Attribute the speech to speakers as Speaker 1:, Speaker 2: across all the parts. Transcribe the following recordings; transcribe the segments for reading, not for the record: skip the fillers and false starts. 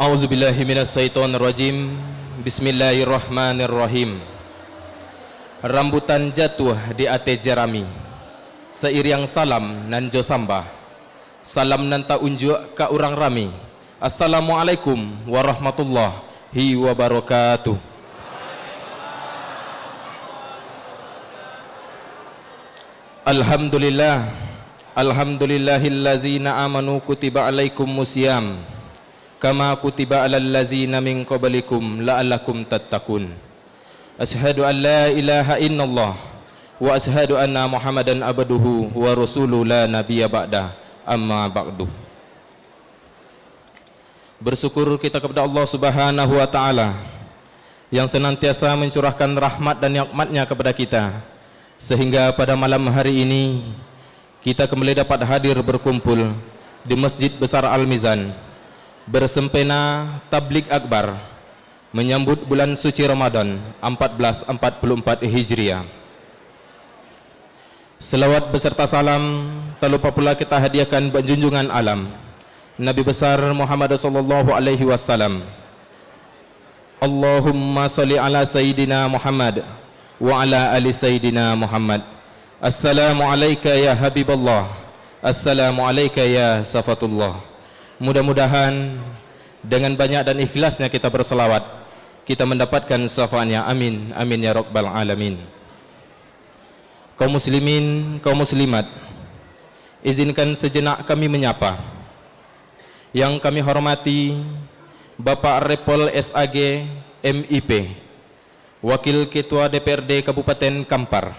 Speaker 1: A'udzubillahi minasyaitonirrajim. Bismillahirrahmanirrahim. Rambutan jatuh di ate jerami, seiring salam nan jo sambah. Salam nan ta unjuk ka urang rami. Assalamualaikum warahmatullahi wabarakatuh. Alhamdulillah, alhamdulillahillazina amanu kutiba alaikumusiyam kama kutiba alal ladzina min qablikum la'allakum tattaqun. Asyhadu an la ilaha illallah wa asyhadu anna Muhammadan abduhu wa rasuluhu la nabiyya ba'da, amma ba'du. Bersyukur kita kepada Allah Subhanahu wa taala yang senantiasa mencurahkan rahmat dan nikmat-Nya kepada kita, sehingga pada malam hari ini kita kembali dapat hadir berkumpul di Masjid Besar Al-Mizan bersempena tabligh akbar menyambut bulan suci Ramadan 1444 Hijriah. Selawat beserta salam tak lupa pula kita hadiahkan buat junjungan alam Nabi besar Muhammad sallallahu alaihi wasallam. Allahumma shalli ala sayyidina Muhammad wa ala ali sayyidina Muhammad. Assalamu alayka ya Habiballah, assalamu alayka ya Safatullah. Mudah-mudahan dengan banyak dan ikhlasnya kita berselawat, kita mendapatkan syafaatnya. Amin, amin ya rabbal alamin. Kaum muslimin, kaum muslimat, izinkan sejenak kami menyapa yang kami hormati Bapak Repol SAG MIP, Wakil Ketua DPRD Kabupaten Kampar,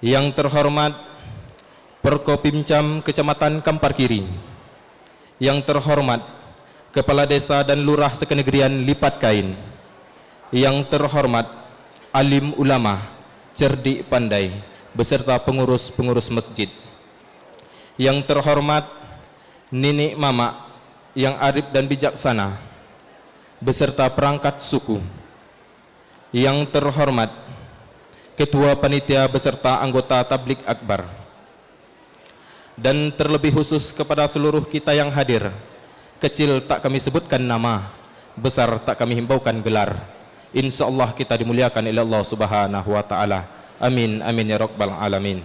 Speaker 1: yang terhormat Perkopimcam Kecamatan Kampar Kiri, yang terhormat Kepala Desa dan Lurah Sekenegerian Lipat Kain, yang terhormat alim ulama, cerdik pandai, beserta pengurus-pengurus masjid, yang terhormat nenek mama yang arif dan bijaksana, beserta perangkat suku, yang terhormat Ketua Panitia beserta anggota Tabligh Akbar, dan terlebih khusus kepada seluruh kita yang hadir. Kecil tak kami sebutkan nama, besar tak kami himbaukan gelar. InsyaAllah kita dimuliakan oleh Allah Subhanahu wa ta'ala. Amin, amin ya rabbal alamin.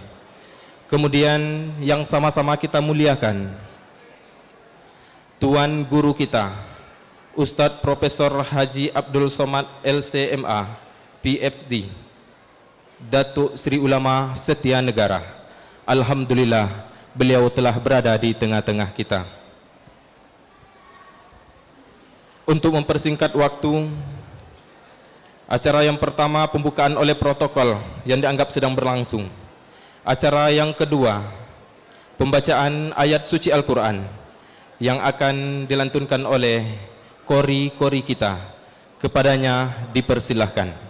Speaker 1: Kemudian yang sama-sama kita muliakan Tuan Guru kita, Ustadz Profesor Haji Abdul Somad LCMA PhD, Datuk Sri Ulama Setia Negara. Alhamdulillah beliau telah berada di tengah-tengah kita. Untuk mempersingkat waktu, acara yang pertama pembukaan oleh protokol yang dianggap sedang berlangsung. Acara yang kedua pembacaan ayat suci Al-Quran yang akan dilantunkan oleh kori-kori kita. Kepadanya dipersilahkan.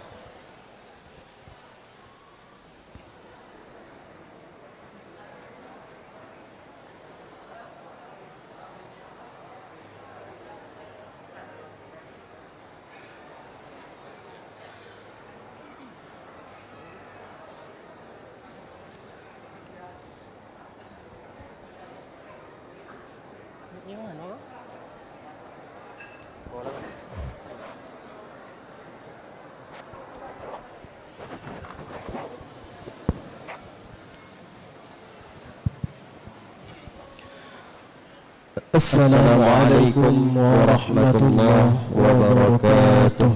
Speaker 2: Assalamualaikum warahmatullahi wabarakatuh.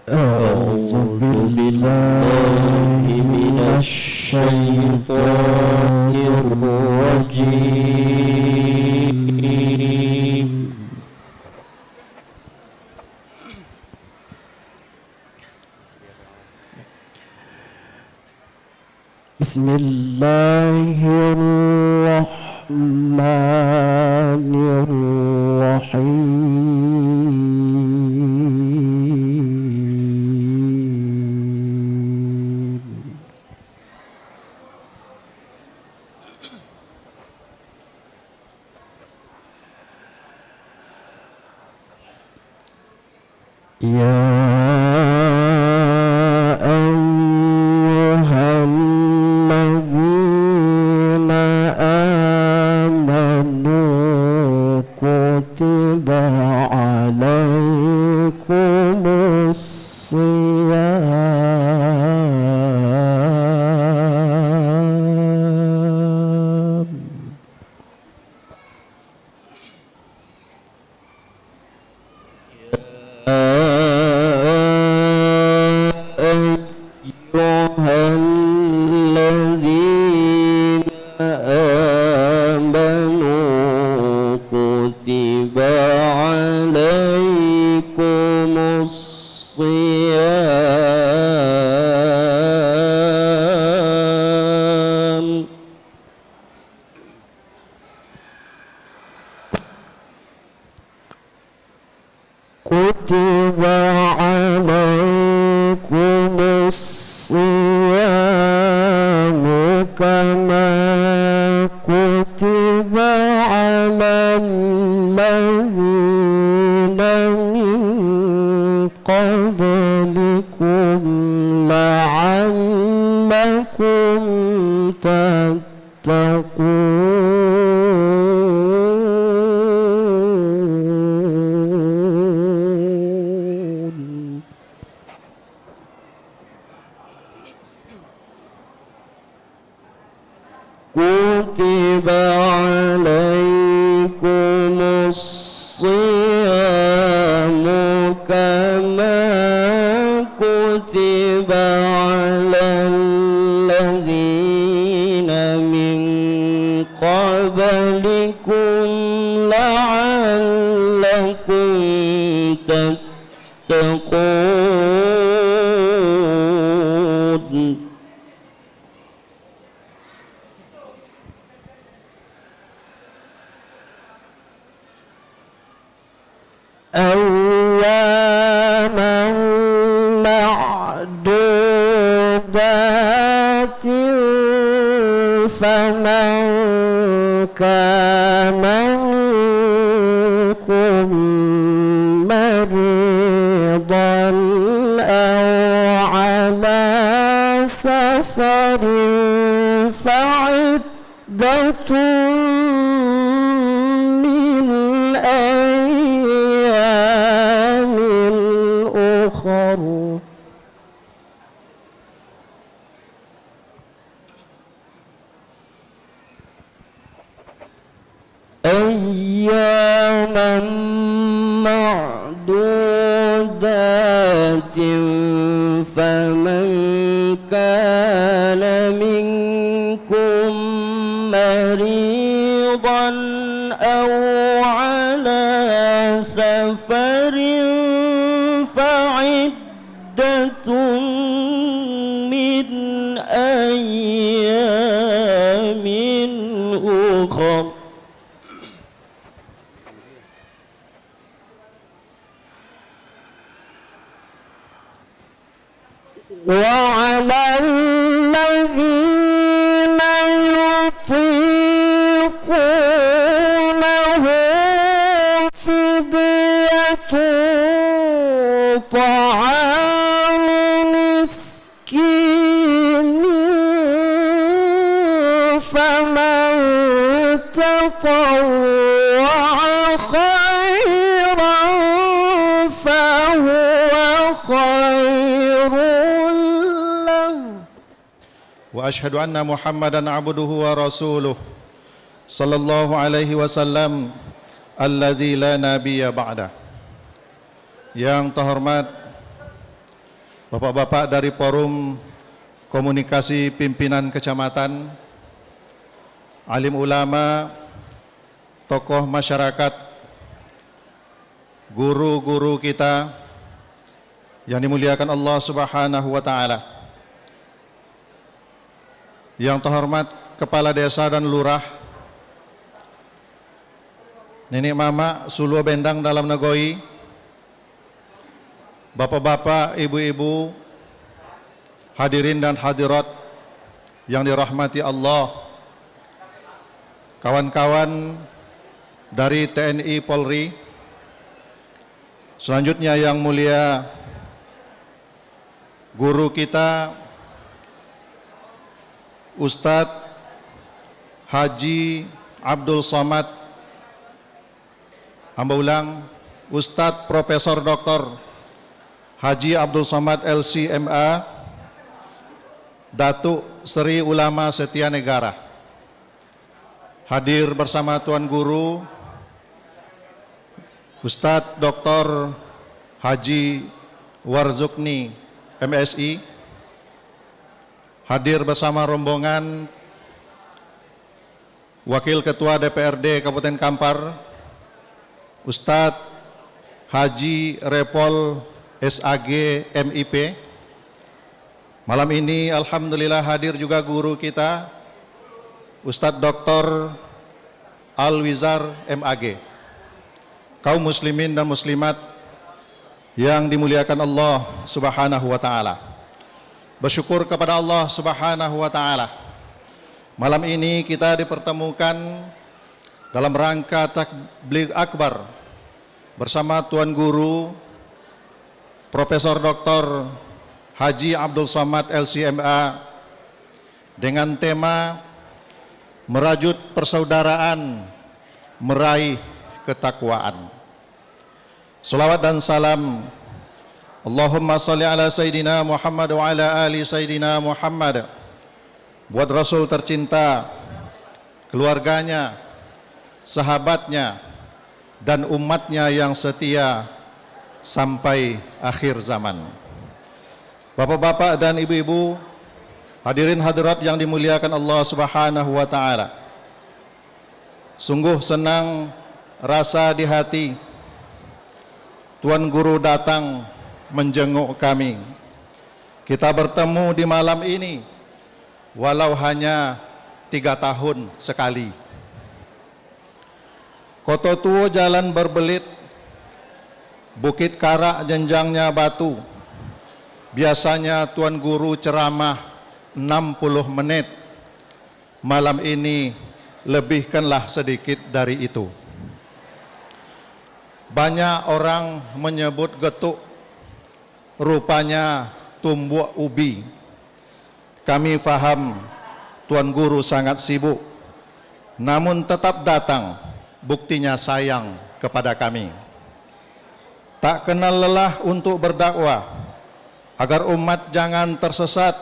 Speaker 2: A'udzu billahi minasy syaithanir rajim. Bismillahirrahmanirrahim. Ya عليكم الصيام أيها الذين آمنوا كتب عليكم الصيام كتب عليكم الصيام كما كتب على الذين من قبلكم لعلكم تتقون كتب عليكم الصيام كما كتب على الذين من قبلكم لعلكم تتقون أياما معدودات فمن كان منكم مريضا أو على سفر فعدة من أيام أخر أياما معدودات فمن كان منكم مريضا أو على سفر فعدة من أيام أخر وعلى الذين يطيقونه فدية طعام مسكين فمن تطوع خيرا فهو خير له
Speaker 3: وأشهد أن محمدًا عبده ورسوله صلى الله عليه وسلم الذي لا نبي بعده. Yang terhormat Bapak-bapak dari Forum Komunikasi Pimpinan Kecamatan, alim ulama, tokoh masyarakat, guru-guru kita yang dimuliakan Allah Subhanahu wa taala. Yang terhormat Kepala Desa dan Lurah, Nenek Mama Suluh Bendang dalam Negoi, Bapak-bapak, ibu-ibu, hadirin dan hadirat yang dirahmati Allah, kawan-kawan dari TNI Polri, selanjutnya yang mulia guru kita Ustadz Haji Abdul Somad Ambaulang Ustadz Profesor Dr. Haji Abdul Somad LC.MA, Datuk Seri Ulama Setia Negara. Hadir bersama Tuan Guru Ustadz Dr. Haji Warzukni MSI. Hadir bersama rombongan Wakil Ketua DPRD Kabupaten Kampar, Ustadz Haji Repol SAG MIP. Malam ini alhamdulillah hadir juga guru kita, Ustadz Dr. Alwizar MAG. Kaum muslimin dan muslimat yang dimuliakan Allah Subhanahu wa taala. Bersyukur kepada Allah Subhanahu wa taala. Malam ini kita dipertemukan dalam rangka Tabligh Akbar bersama Tuan Guru Profesor Dr. Haji Abdul Somad LC.MA dengan tema merajut persaudaraan, meraih ketakwaan. Salawat dan salam Allahumma salli ala Sayyidina Muhammad wa ala ali Sayyidina Muhammad buat Rasul tercinta, keluarganya, sahabatnya, dan umatnya yang setia sampai akhir zaman. Bapak-bapak dan ibu-ibu, hadirin hadirat yang dimuliakan Allah Subhanahu wa taala. Sungguh senang rasa di hati Tuan Guru datang menjenguk kami. Kita bertemu di malam ini walau hanya 3 tahun sekali. Koto Tuo jalan berbelit, Bukit Karak jenjangnya batu. Biasanya Tuan Guru ceramah 60 menit. Malam ini lebihkanlah sedikit dari itu. Banyak orang menyebut getuk, rupanya tumbuk ubi. Kami faham Tuan Guru sangat sibuk, namun tetap datang, buktinya sayang kepada kami. Tak kenal lelah untuk berdakwah, agar umat jangan tersesat.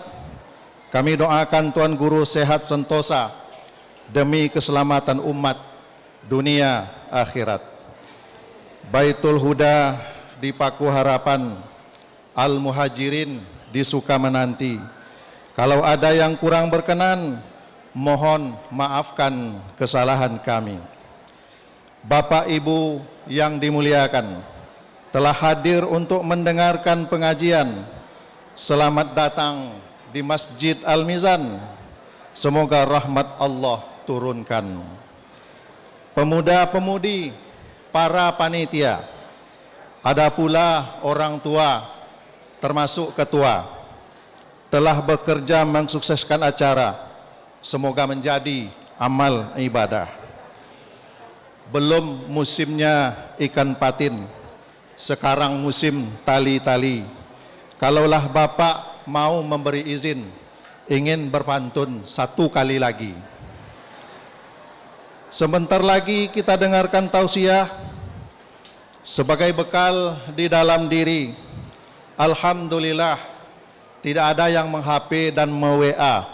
Speaker 3: Kami doakan Tuan Guru sehat sentosa demi keselamatan umat dunia akhirat. Baitul Huda di Paku Harapan, Al Muhajirin di Sukamenanti. Kalau ada yang kurang berkenan, mohon maafkan kesalahan kami. Bapak Ibu yang dimuliakan, telah hadir untuk mendengarkan pengajian. Selamat datang di Masjid Al-Mizan. Semoga rahmat Allah turunkan. Pemuda-pemudi, para panitia, ada pula orang tua, termasuk ketua, telah bekerja mensukseskan acara. Semoga menjadi amal ibadah. Belum musimnya ikan patin, sekarang musim tali-tali. Kalaulah Bapak mau memberi izin, ingin berpantun 1 kali lagi. Sebentar lagi kita dengarkan tausiah sebagai bekal di dalam diri. Alhamdulillah tidak ada yang meng-HP dan me-WA,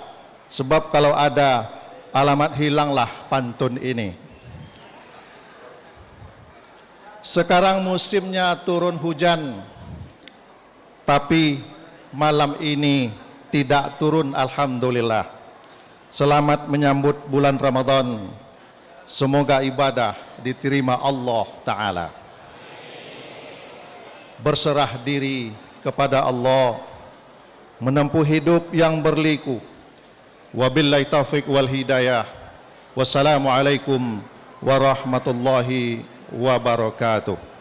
Speaker 3: sebab kalau ada alamat hilanglah pantun ini. Sekarang musimnya turun hujan, tapi malam ini tidak turun, alhamdulillah. Selamat menyambut bulan Ramadan. Semoga ibadah diterima Allah Ta'ala. Berserah diri kepada Allah, menempuh hidup yang berliku. Wabillahi taufiq wal hidayah. Wassalamualaikum warahmatullahi wabarakatuh.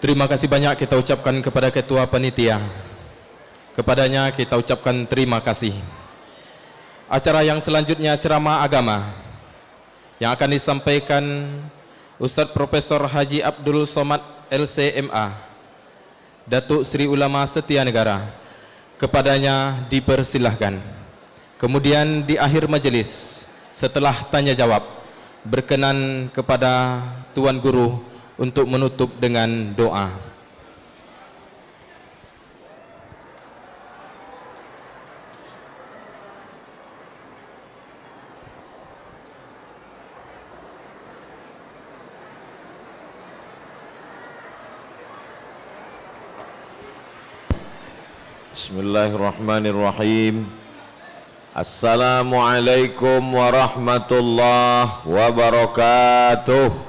Speaker 1: Terima kasih banyak kita ucapkan kepada Ketua Panitia. Kepadanya kita ucapkan terima kasih. Acara yang selanjutnya ceramah agama yang akan disampaikan Ustadz Profesor Haji Abdul Somad LCMA, Datuk Seri Ulama Setia Negara. Kepadanya dipersilahkan. Kemudian di akhir majelis setelah tanya jawab, berkenan kepada Tuan Guru untuk menutup dengan doa.
Speaker 4: Bismillahirrahmanirrahim. Assalamualaikum warahmatullahi wabarakatuh.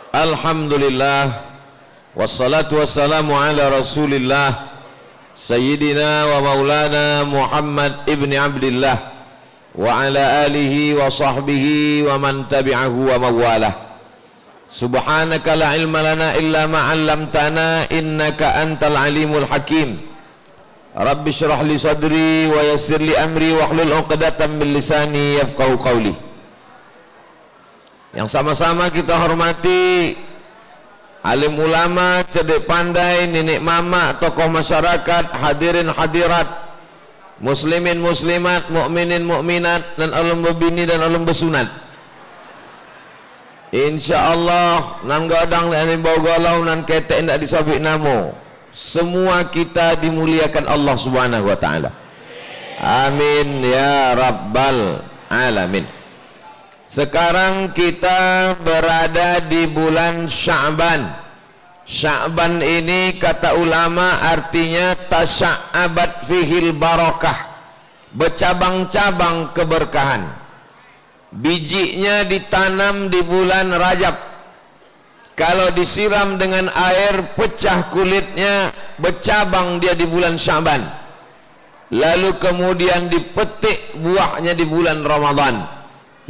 Speaker 4: Alhamdulillah, wassalatu wassalamu ala rasulillah Sayyidina wa maulana Muhammad ibn Abdillah wa ala alihi wa sahbihi wa man tabi'ahu wa mawalah. Subhanaka la ilma lana illa ma 'allamtana innaka antal alimul hakim. Rabbi shrah li sadri wa yassir li amri wa hlul 'uqdatam min lisani yafqahu qawli. Yang sama-sama kita hormati alim ulama, cerdik pandai, nenek mama, tokoh masyarakat, hadirin hadirat, muslimin muslimat, mukminin mukminat, dan ulun bebini dan ulun besunat. InsyaAllah nan gadang dan bau galau nan ketek ndak disabik namo. Semua kita dimuliakan Allah Subhanahu wa taala. Amin ya rabbal alamin. Sekarang kita berada di bulan Sya'ban. Sya'ban ini kata ulama artinya tasya'abat fihil barakah, bercabang-cabang keberkahan. Bijinya ditanam di bulan Rajab. Kalau disiram dengan air, pecah kulitnya, bercabang dia di bulan Sya'ban. Lalu kemudian dipetik buahnya di bulan Ramadan.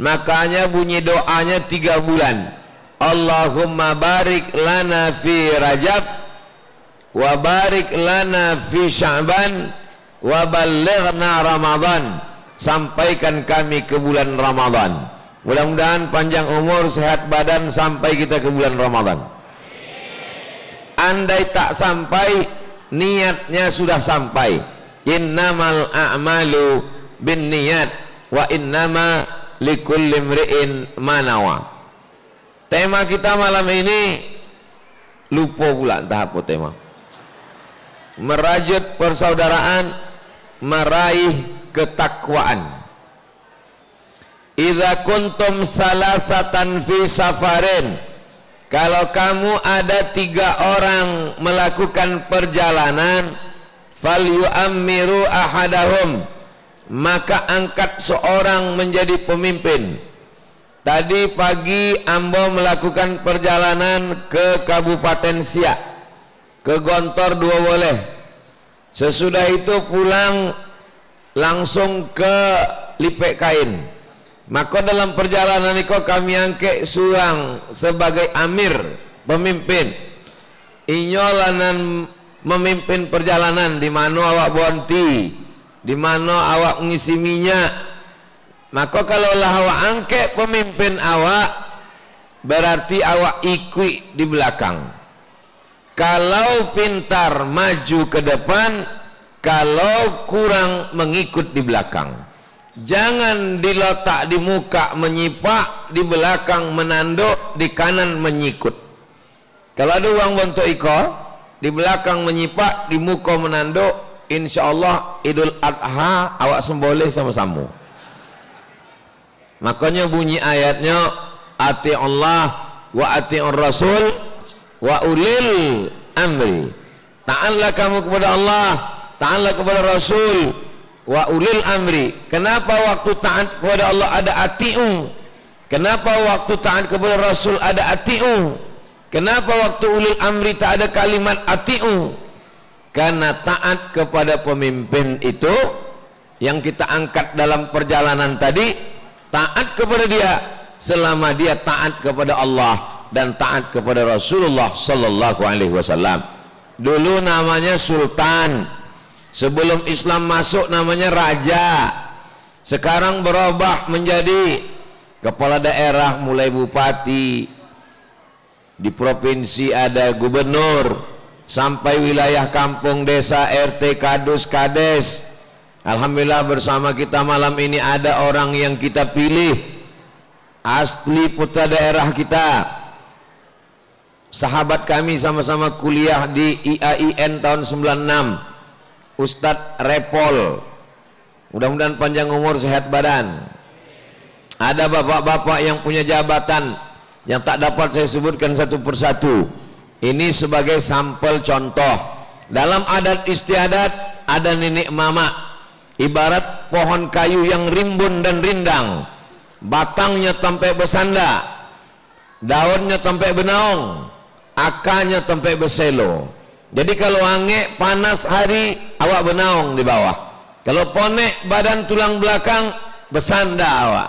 Speaker 4: Makanya bunyi doanya 3 bulan. Allahumma barik lana fi Rajab, wa barik lana fi Sya'ban, wa ballighna Ramadan. Sampaikan kami ke bulan Ramadan. Mudah-mudahan panjang umur, sehat badan sampai kita ke bulan Ramadan. Andai tak sampai, niatnya sudah sampai. Innamal a'malu bin niyat wa innama likulli imri'in ma nawa. Tema kita malam ini lupa pula entah apa tema. Merajut persaudaraan, meraih ketakwaan. Idza kuntum salasatan fi safarin, kalau kamu ada 3 orang melakukan perjalanan, fal yu'ammiru ahadahum, maka angkat seorang menjadi pemimpin. Tadi pagi ambo melakukan perjalanan ke Kabupaten Siak, ke Gontor 2 boleh. Sesudah itu pulang langsung ke Lipek Kain. Maka dalam perjalanan itu kami angkat surang sebagai amir, pemimpin. Inyolanan memimpin perjalanan, di mana awak bonti, di mana awak mengisi minyak. Maka kalau lah awak angkat pemimpin awak, berarti awak ikut di belakang. Kalau pintar maju ke depan, kalau kurang mengikut di belakang. Jangan diletak di muka menyipak, di belakang menanduk, di kanan menyikut. Kalau ada orang bentuk ikor, di belakang menyipak, di muka menanduk, InsyaAllah Idul Adha awak semboleh sama-sama. Makanya bunyi ayatnya, ati Allah wa ati'ur Rasul wa ulil amri. Taatlah kamu kepada Allah, taatlah kepada Rasul, wa ulil amri. Kenapa waktu taat kepada Allah ada ati'u? Kenapa waktu taat kepada Rasul ada ati'u? Kenapa waktu ulil amri tak ada kalimat ati'u? Karena taat kepada pemimpin itu yang kita angkat dalam perjalanan tadi, taat kepada dia selama dia taat kepada Allah dan taat kepada Rasulullah sallallahu alaihi wasallam. Dulu namanya sultan, sebelum Islam masuk namanya raja, sekarang berubah menjadi kepala daerah, mulai bupati, di provinsi ada gubernur, sampai wilayah kampung, desa, RT, kadus, kades. Alhamdulillah bersama kita malam ini ada orang yang kita pilih asli putra daerah kita, sahabat kami, sama-sama kuliah di IAIN tahun 96, Ustadz Repol, mudah-mudahan panjang umur sehat badan. Ada bapak-bapak yang punya jabatan yang tak dapat saya sebutkan satu persatu. Ini sebagai sampel contoh. Dalam adat istiadat ada nenek mama, ibarat pohon kayu yang rimbun dan rindang, batangnya sampai bersanda, daunnya sampai benaung, akarnya sampai berselo. Jadi kalau angin panas hari, awak benaung di bawah. Kalau ponek badan tulang belakang, bersanda awak.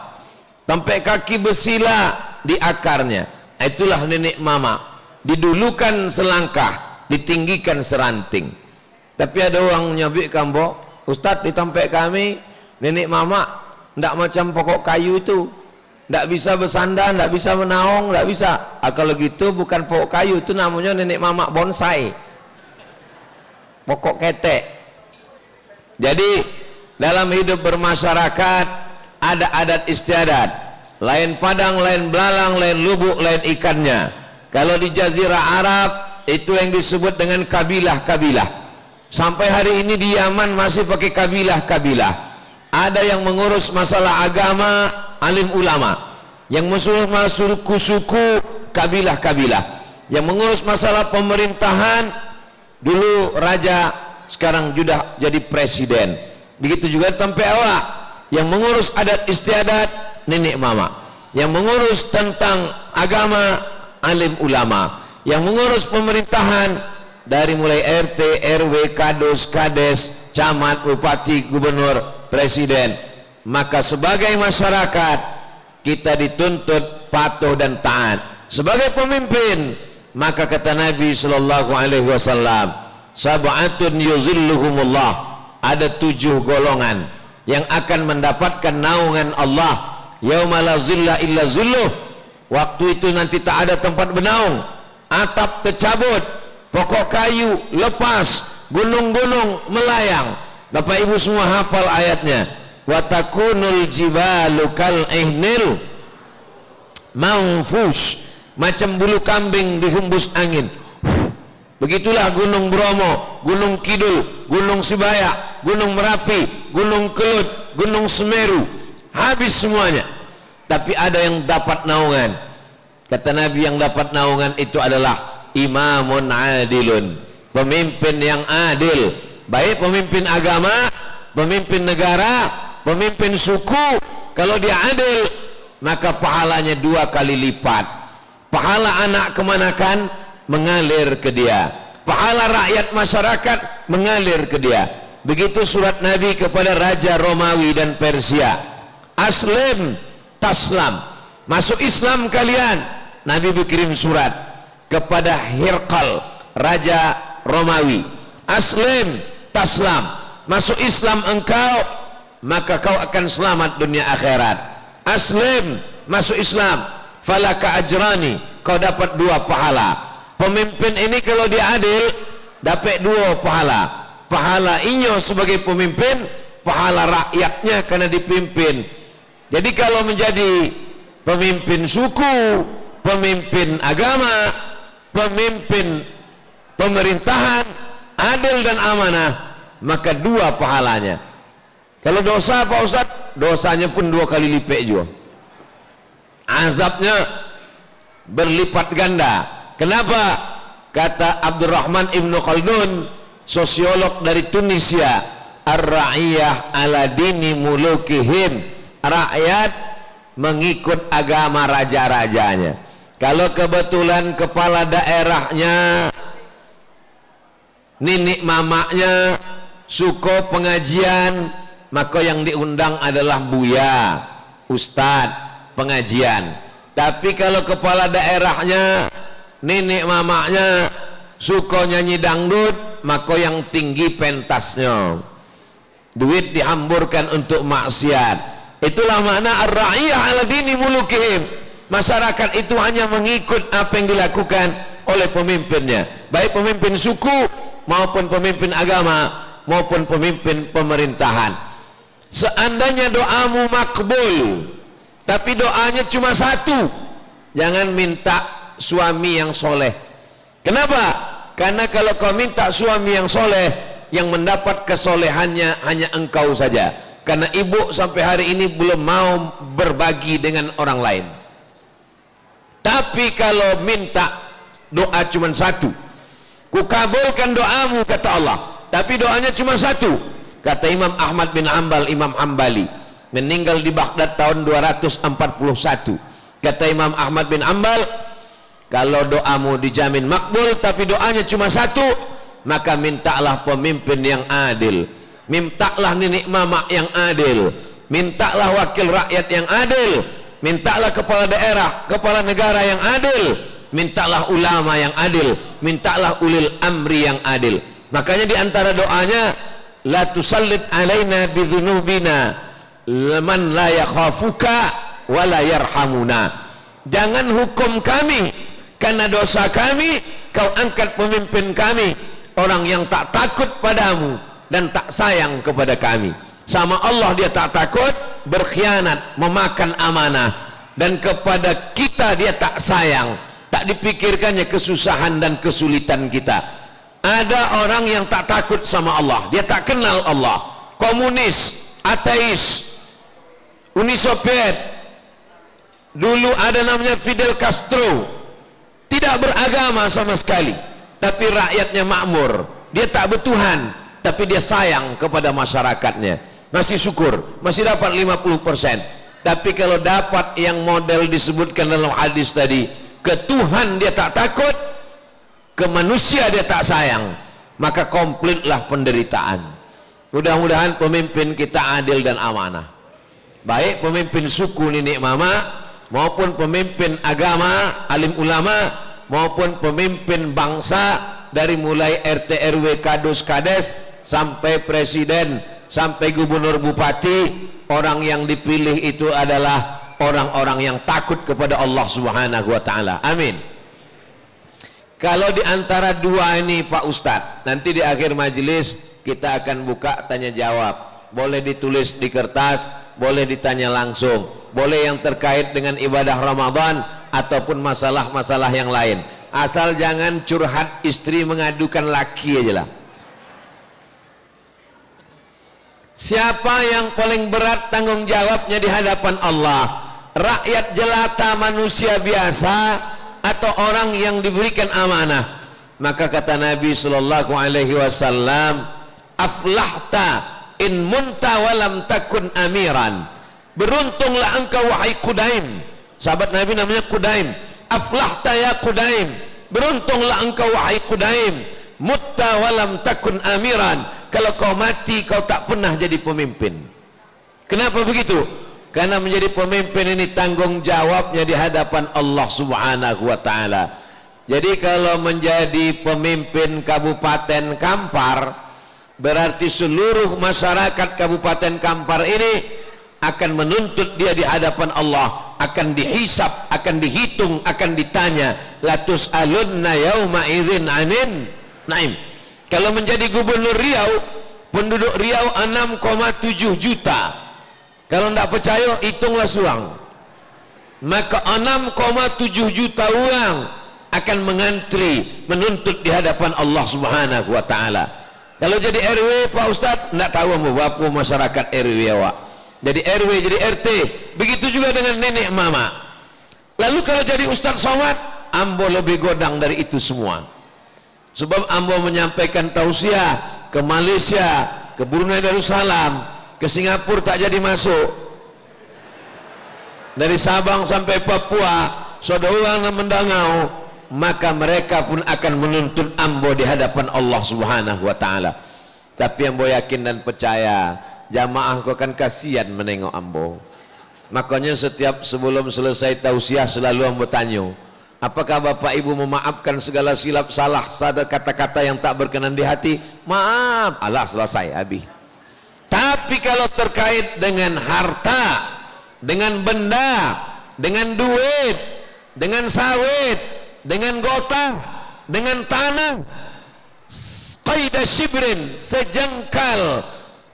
Speaker 4: Sampai kaki bersila di akarnya. Itulah nenek mama. Didulukan selangkah, ditinggikan seranting. Tapi ada orang nyabik kambok, Ustadz di tempat kami nenek mama tidak macam pokok kayu itu, tidak bisa bersandar, tidak bisa menaung, tidak bisa. Kalau gitu bukan pokok kayu, itu namanya nenek mama bonsai, pokok ketek. Jadi dalam hidup bermasyarakat ada adat istiadat, lain padang, lain belalang, lain lubuk, lain ikannya. Kalau di Jazirah Arab itu yang disebut dengan kabilah-kabilah. Sampai hari ini di Yaman masih pakai kabilah-kabilah. Ada yang mengurus masalah agama, alim ulama. Yang mengurus suku-suku, kabilah-kabilah. Yang mengurus masalah pemerintahan, dulu raja, sekarang sudah jadi presiden. Begitu juga sampai awak. Yang mengurus adat istiadat, nenek mama. Yang mengurus tentang agama, alim ulama. Yang mengurus pemerintahan, dari mulai RT, RW, kadus, kades, camat, bupati, gubernur, presiden. Maka sebagai masyarakat kita dituntut patuh dan taat. Sebagai pemimpin, maka kata Nabi sallallahu alaihi wasallam, sab'atun yuzilluhumullah, ada 7 golongan yang akan mendapatkan naungan Allah yauma la zilla illa zilluh. Waktu itu nanti tak ada tempat bernaung, atap tercabut, pokok kayu lepas, gunung-gunung melayang. Bapak Ibu semua hafal ayatnya. Wa takunul jibalu kal ihnil manfush, macam bulu kambing dihembus angin. Begitulah Gunung Bromo, Gunung Kidul, Gunung Sibayak, Gunung Merapi, Gunung Kelut, Gunung Semeru, habis semuanya. Tapi ada yang dapat naungan. Kata Nabi, yang dapat naungan itu adalah imamun adilun, pemimpin yang adil. Baik pemimpin agama, pemimpin negara, pemimpin suku. Kalau dia adil, maka pahalanya 2 kali lipat. Pahala anak kemanakan mengalir ke dia, pahala rakyat masyarakat mengalir ke dia. Begitu surat Nabi kepada Raja Romawi dan Persia, aslim taslam, masuk Islam kalian. Nabi berkirim surat kepada Hirqal, Raja Romawi, aslim taslam, masuk Islam engkau, maka kau akan selamat dunia akhirat. Aslim, masuk Islam, falaka ajrani, kau dapat 2 pahala. Pemimpin ini kalau dia adil, dapat 2 pahala. Pahala inyo sebagai pemimpin, pahala rakyatnya karena dipimpin. Jadi kalau menjadi pemimpin suku, pemimpin agama, pemimpin pemerintahan, adil dan amanah, maka 2 pahalanya. Kalau dosa Pak Ustaz, dosanya pun 2 kali lipat juga, azabnya berlipat ganda. Kenapa? Kata Abdurrahman Ibn Khaldun, sosiolog dari Tunisia, ar-ra'iyah ala dini mulukihim, rakyat mengikut agama raja-rajanya. Kalau kebetulan kepala daerahnya, nenek mamaknya suku pengajian, maka yang diundang adalah buya, ustadz, pengajian. Tapi kalau kepala daerahnya, nenek mamaknya suka nyanyi dangdut, maka yang tinggi pentasnya, duit dihamburkan untuk maksiat. Itulah makna ar-ra'iyah ala dini mulukihim. Masyarakat itu hanya mengikut apa yang dilakukan oleh pemimpinnya, baik pemimpin suku maupun pemimpin agama maupun pemimpin pemerintahan. Seandainya doamu makbul tapi doanya cuma satu, jangan minta suami yang soleh. Kenapa? Karena kalau kau minta suami yang soleh, yang mendapat kesolehannya hanya engkau saja, karena ibu sampai hari ini belum mau berbagi dengan orang lain. Tapi kalau minta doa cuma satu, kukabulkan doamu kata Allah, tapi doanya cuma satu. Kata Imam Ahmad bin Hanbal, Imam Hambali, meninggal di Baghdad tahun 241. Kata Imam Ahmad bin Hanbal, kalau doamu dijamin makbul tapi doanya cuma satu, maka mintalah pemimpin yang adil, mintalah nenek mama yang adil, mintalah wakil rakyat yang adil, mintalah kepala daerah, kepala negara yang adil, mintalah ulama yang adil, mintalah ulil amri yang adil. Makanya di antara doanya, la tusallit alaina bidzunubina man la yakhafuka wa la yarhamuna. Jangan hukum kami karena dosa kami, kau angkat pemimpin kami orang yang tak takut padamu dan tak sayang kepada kami. Sama Allah dia tak takut, berkhianat, memakan amanah, dan kepada kita dia tak sayang, tak dipikirkannya kesusahan dan kesulitan kita. Ada orang yang tak takut sama Allah, dia tak kenal Allah, komunis, ateis, Uni Soviet, dulu ada namanya Fidel Castro, tidak beragama sama sekali, tapi rakyatnya makmur, dia tak bertuhan, tapi dia sayang kepada masyarakatnya, masih syukur, masih dapat 50%. Tapi kalau dapat yang model disebutkan dalam hadis tadi, ke Tuhan dia tak takut, ke manusia dia tak sayang, maka komplitlah penderitaan. Mudah-mudahan pemimpin kita adil dan amanah, baik pemimpin suku nenek mama maupun pemimpin agama, alim ulama, maupun pemimpin bangsa, dari mulai RT RW kadus kades sampai presiden sampai gubernur bupati. Orang yang dipilih itu adalah orang-orang yang takut kepada Allah Subhanahu wa taala. Amin. Kalau di antara dua ini Pak Ustadz, nanti di akhir majelis kita akan buka tanya jawab, boleh ditulis di kertas, boleh ditanya langsung, boleh yang terkait dengan ibadah Ramadan ataupun masalah-masalah yang lain, asal jangan curhat istri mengadukan laki aja lah. Siapa yang paling berat tanggung jawabnya di hadapan Allah? Rakyat jelata, manusia biasa, atau orang yang diberikan amanah? Maka kata Nabi sallallahu alaihi wasallam, aflahta in munta walam takun amiran. Beruntunglah engkau wahai Qudaim. Sahabat Nabi namanya Qudaim. Aflahta ya Qudaim, beruntunglah engkau wahai Qudaim, mutta walam takun amiran. Kalau kau mati kau tak pernah jadi pemimpin. Kenapa begitu? Karena menjadi pemimpin ini tanggung jawabnya di hadapan Allah Subhanahu wa taala. Jadi kalau menjadi pemimpin Kabupaten Kampar, berarti seluruh masyarakat Kabupaten Kampar ini akan menuntut dia di hadapan Allah, akan dihisap, akan dihitung, akan ditanya. La tus'alunna yauma idzin anin naim. Kalau menjadi gubernur Riau, penduduk Riau 6,7 juta. Kalau tidak percaya, hitunglah suang. Maka 6,7 juta orang akan mengantri menuntut di hadapan Allah Subhanahu wa taala. Kalau jadi RW Pak Ustadz, tidak tahu berapa masyarakat RW awak. Jadi RW, jadi RT, begitu juga dengan nenek mama. Lalu kalau jadi Ustadz Somad, ambo lebih godang dari itu semua. Sebab ambo menyampaikan tausiah ke Malaysia, ke Brunei Darussalam, ke Singapura tak jadi masuk. Dari Sabang sampai Papua, saudara yang mendangau, maka mereka pun akan menuntut ambo di hadapan Allah Subhanahu wa taala. Tapi ambo yakin dan percaya, jamaah kau akan kasihan menengok ambo. Makanya setiap sebelum selesai tausiah selalu ambo tanya, apakah Bapak Ibu memaafkan segala silap salah sadar kata-kata yang tak berkenan di hati? Maaf, alah selesai habis. Tapi kalau terkait dengan harta, dengan benda, dengan duit, dengan sawit, dengan gota, dengan tanah, qaida shibrin, sejengkal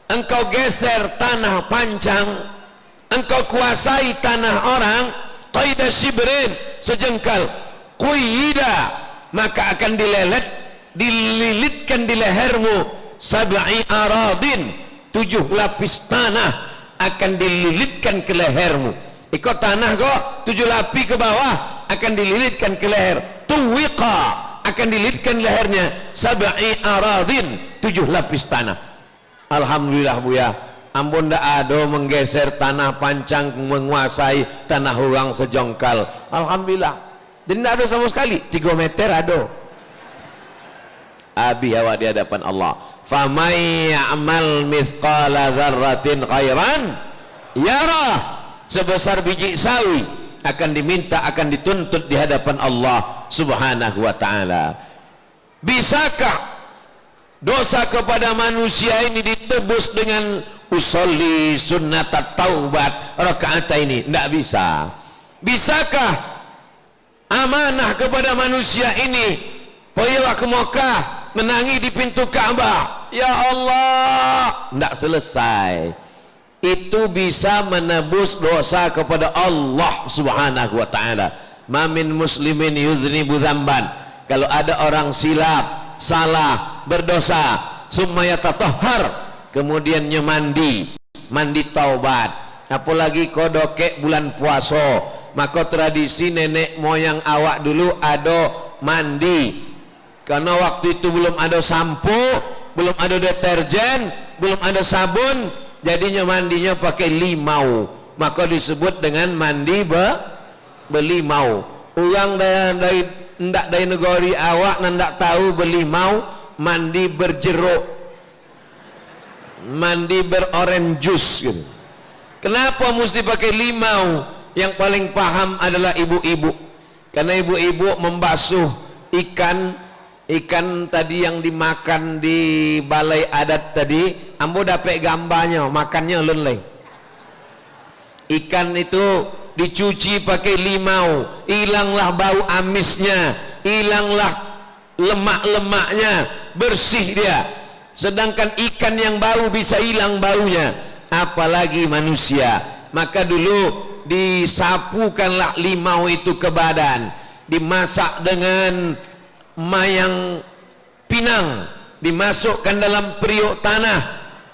Speaker 4: engkau geser tanah pancang, engkau kuasai tanah orang, qaida shibrin, sejengkal, quyida, maka akan dililitkan di lehermu sab'i aradin, 7 lapis tanah akan dililitkan ke lehermu. Ikut tanah kok 7 lapis ke bawah akan dililitkan ke leher. Tuwiqa, akan dililitkan lehernya sab'i aradin, 7 lapis tanah. Alhamdulillah Buya, ampun ndak ada menggeser tanah pancang, menguasai tanah orang sejongkal. Alhamdulillah. Dan tidak ada sama sekali. 3 meter ada. Abi awak di hadapan Allah. Famay ya'mal mithqala dzarratin khairan yara. Sebesar biji sawi akan diminta, akan dituntut di hadapan Allah Subhanahu wa taala. Bisakah dosa kepada manusia ini ditebus dengan usolli sunnat taubat rakaat ini? Tidak bisa. Bisakah amanah kepada manusia ini, pergilah ke Mekah, menangi di pintu Ka'bah, ya Allah, tidak selesai. Itu bisa menebus dosa kepada Allah Subhanahu wa taala. Ma min muslimin yuznibu dzamban, kalau ada orang silap, salah, berdosa, summa yatatahhar, kemudiannya mandi taubat, apalagi kodokek bulan puasa, maka tradisi nenek moyang awak dulu ada mandi, karena waktu itu belum ada sampo, belum ada deterjen, belum ada sabun, jadinya mandinya pakai limau, maka disebut dengan mandi belimau. Orang dari negeri awak nandak tahu belimau, mandi berjeruk, mandi berorange juice gitu. Kenapa mesti pakai limau? Yang paling paham adalah ibu-ibu, karena ibu-ibu membasuh ikan tadi yang dimakan di balai adat tadi. Ambo dapat gambarnya, makannya leleng. Ikan itu dicuci pakai limau, hilanglah bau amisnya, hilanglah lemak-lemaknya, bersih dia. Sedangkan ikan yang bau bisa hilang baunya, apalagi manusia. Maka dulu disapukanlah limau itu ke badan, dimasak dengan mayang pinang, dimasukkan dalam periuk tanah,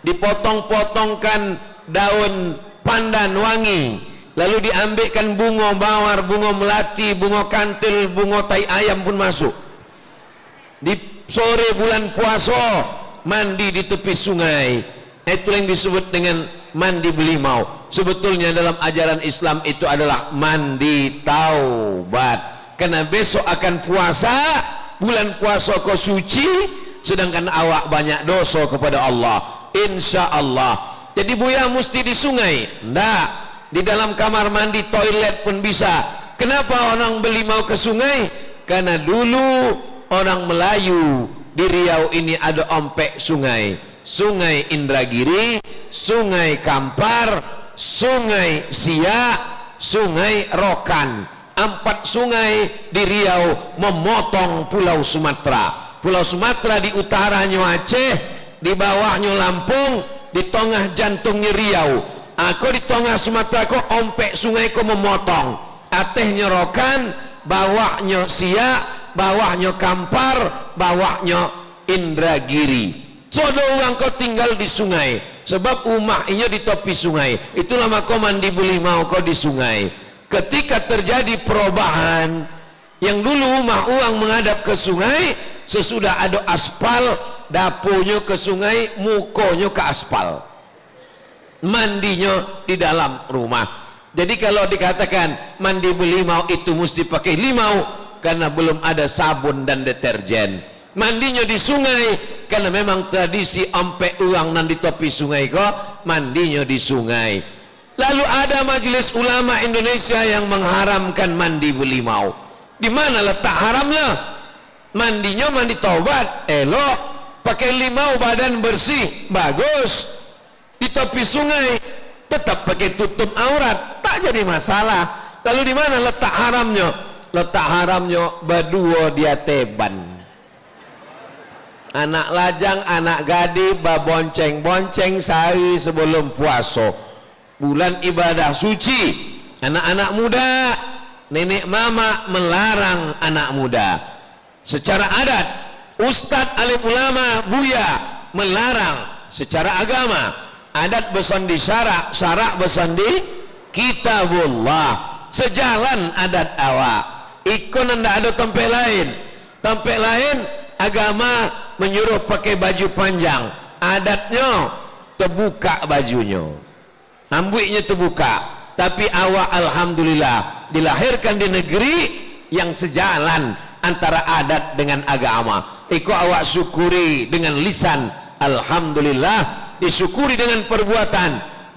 Speaker 4: dipotong-potongkan daun pandan wangi, lalu diambilkan bunga mawar, bunga melati, bunga kantil, bunga tai ayam pun masuk. Di sore bulan puasa mandi di tepi sungai, itu yang disebut dengan mandi belimau. Sebetulnya dalam ajaran Islam itu adalah mandi taubat, karena besok akan puasa, bulan puasa kau suci, sedangkan awak banyak dosa kepada Allah, insya Allah. Jadi Buya mesti di sungai? Tidak, di dalam kamar mandi, toilet pun bisa. Kenapa orang belimau ke sungai? Karena dulu orang Melayu di Riau ini ada ompek sungai, Sungai Indragiri, Sungai Kampar, Sungai Siak, Sungai Rokan. 4 sungai di Riau memotong Pulau Sumatera. Pulau Sumatera di utaranya Aceh, di bawahnya Lampung, di tengah jantungnya Riau. Aku di tengah Sumatera kok ompek sungai kok memotong. Atehnya Rokan, bawahnya Siak, bawahnya Kampar, bawahnya Indragiri. Sodo orang kau tinggal di sungai, sebab rumahnya di tepi sungai. Itulah maka mandi belimau kau di sungai. Ketika terjadi perubahan, yang dulu rumah orang menghadap ke sungai, sesudah ada aspal, dapurnya ke sungai, mukonya ke aspal, mandinya di dalam rumah. Jadi kalau dikatakan mandi belimau itu mesti pakai limau, karena belum ada sabun dan deterjen. Mandinya di sungai, karena memang tradisi ompek uang nan di tepi sungai kok mandinya di sungai. Lalu ada majelis ulama Indonesia yang mengharamkan mandi berlimau. Di mana letak haramnya? Mandinya mandi taubat, elok. Pakai limau badan bersih, bagus. Di tepi sungai tetap pakai tutup aurat, tak jadi masalah. Lalu di mana letak haramnya? Letak haramnya berdua dia teban. Anak lajang, anak gadis babonceng-bonceng sehari sebelum puasa. Bulan ibadah suci. Anak-anak muda, nenek mama melarang anak muda. Secara adat, ustadz alim ulama buya melarang. Secara agama, adat bersandi syarak, syarak bersandi kitabullah. Sejalan adat awak. Ikon anda ada tempat lain. Tempat lain agama menyuruh pakai baju panjang, adatnya terbuka bajunya, rambutnya terbuka. Tapi awak alhamdulillah dilahirkan di negeri yang sejalan antara adat dengan agama. Iko awak syukuri dengan lisan alhamdulillah, disyukuri dengan perbuatan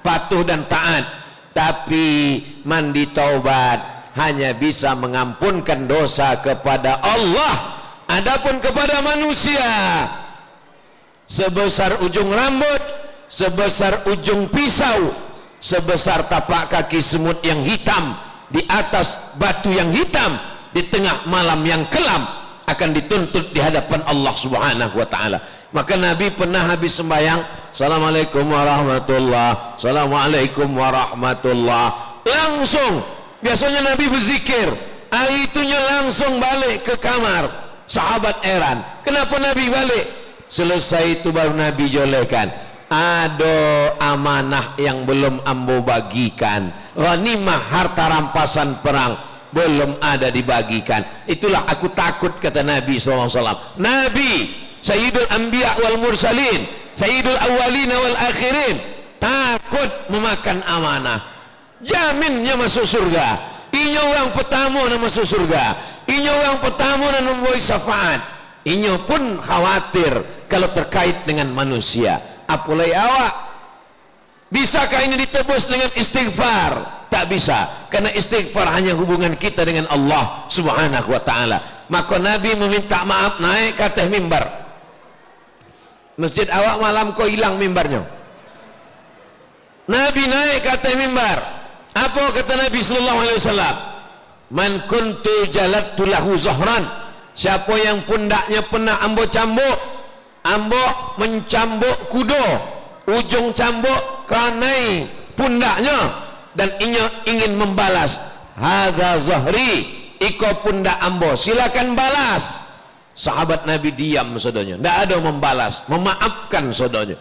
Speaker 4: patuh dan taat. Tapi mandi taubat hanya bisa mengampunkan dosa kepada Allah. Adapun kepada manusia, sebesar ujung rambut, sebesar ujung pisau, sebesar tapak kaki semut yang hitam di atas batu yang hitam di tengah malam yang kelam, akan dituntut di hadapan Allah Subhanahu wa taala. Maka Nabi pernah habis sembahyang, Assalamualaikum warahmatullah, Assalamualaikum warahmatullah, langsung, biasanya Nabi berzikir, hari itunya langsung balik ke kamar. Sahabat heran, kenapa Nabi balik? Selesai itu baru Nabi jolehkan, ada amanah yang belum ambo bagikan, ghanimah harta rampasan perang belum ada dibagikan. Itulah aku takut, kata Nabi SAW. Nabi Sayyidul Anbiya wal Mursalin, Sayyidul Awwalin wal Akhirin, takut memakan amanah. Jaminnya masuk surga. Inyo orang pertama nak masuk surga, inyo orang pertama nak membawa syafaat. Inyo pun khawatir kalau terkait dengan manusia. Apalagi awak, bisakah ini ditebus dengan istighfar? Tak bisa, karena istighfar hanya hubungan kita dengan Allah Subhanahu wa taala. Maka Nabi meminta maaf naik ke atas mimbar. Masjid awak malam kau hilang mimbarnya. Nabi naik ke atas mimbar. Apa kata Nabi sallallahu alaihi wasallam? Man kuntu jalattu lahu zahran. Siapa yang pundaknya pernah ambo cambuk, ambo mencambuk kuda, ujung cambuk kanai pundaknya, dan ingin membalas, hadza zahri, iko pundak ambo, silakan balas. Sahabat Nabi diam saudaranya, tidak ada membalas, memaafkan saudaranya.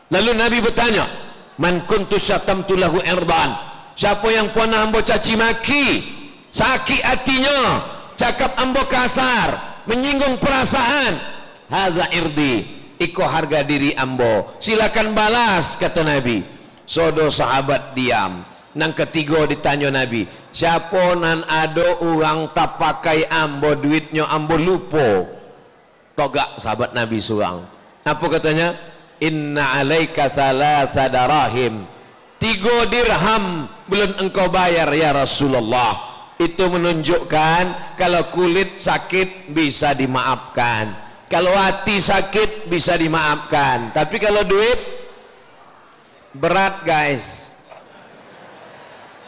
Speaker 4: Lalu Nabi bertanya, man kuntu syatamtu lahu irdan. Siapa yang pernah ambo caci maki, sakit hatinya, cakap ambo kasar, menyinggung perasaan, hadza irdi, iko harga diri ambo, silakan balas, kata Nabi. Sodo sahabat diam. Nang ketiga ditanya Nabi, siapa nan ada orang tak pakai ambo duitnya ambo lupa? Togak sahabat Nabi seorang. Apa katanya? Inna alaika thalatha darahim, 3 dirham belum engkau bayar ya Rasulullah. Itu menunjukkan kalau kulit sakit bisa dimaafkan, kalau hati sakit bisa dimaafkan. Tapi kalau duit berat guys,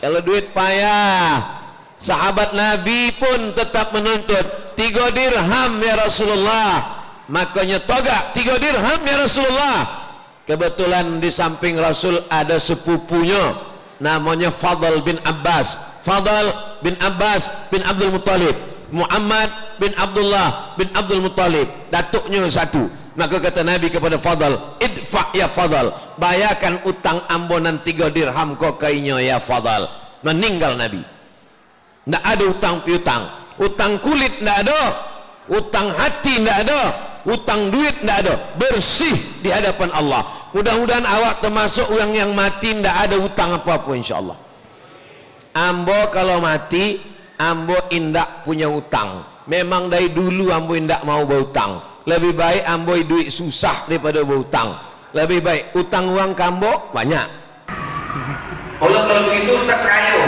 Speaker 4: kalau duit payah. Sahabat Nabi pun tetap menuntut 3 dirham ya Rasulullah. Makanya togak 3 dirham ya Rasulullah. Kebetulan di samping Rasul ada sepupunya namanya Fadl bin Abbas. Fadl bin Abbas bin Abdul Muttalib, Muhammad bin Abdullah bin Abdul Muttalib, datuknya satu. Maka kata Nabi kepada Fadl, idfa ya Fadl, bayarkan utang ambonan 3 dirham kau kainya ya Fadl. Meninggal Nabi. Tidak ada utang piutang, utang kulit tidak ada, utang hati tidak ada, utang duit tidak ada, bersih di hadapan Allah. Mudah-mudahan awak termasuk orang yang mati tidak ada utang apa-apa insyaAllah. Ambo kalau mati, ambo indak punya utang. Memang dari dulu ambo indak mau berutang. Lebih baik ambo duit susah daripada berutang. Lebih baik utang uang kambo banyak.
Speaker 5: Kalau begitu Ustaz kayo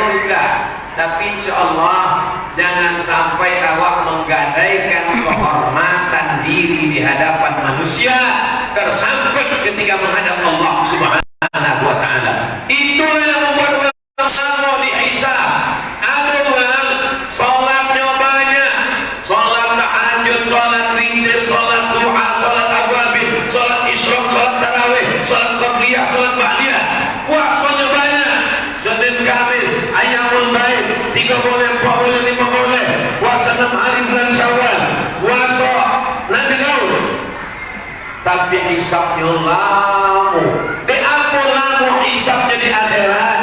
Speaker 5: enggak. Tapi insya Allah jangan sampai awak menggadaikan kehormatan diri di hadapan manusia tersangkut ketika menghadap Allah Subhanahu wa Ta'ala. Itulah yang membuat Allah dihisab. Ada orang sholatnya banyak, sholat tahajud, sholat witir, sholat duha, sholat awabin, sholat isyraq, sholat tarawih, sholat qabliyah, sholat ba'diyah. Puasanya banyak, Senin Kamis, Ayyamul Baid, 3 boleh, 4 boleh, 5 boleh, puasa 6 hari bulan Syawal, puasa Nabi Daud. Tapi hisabnya lama. Apa lama hisabnya di akhirat?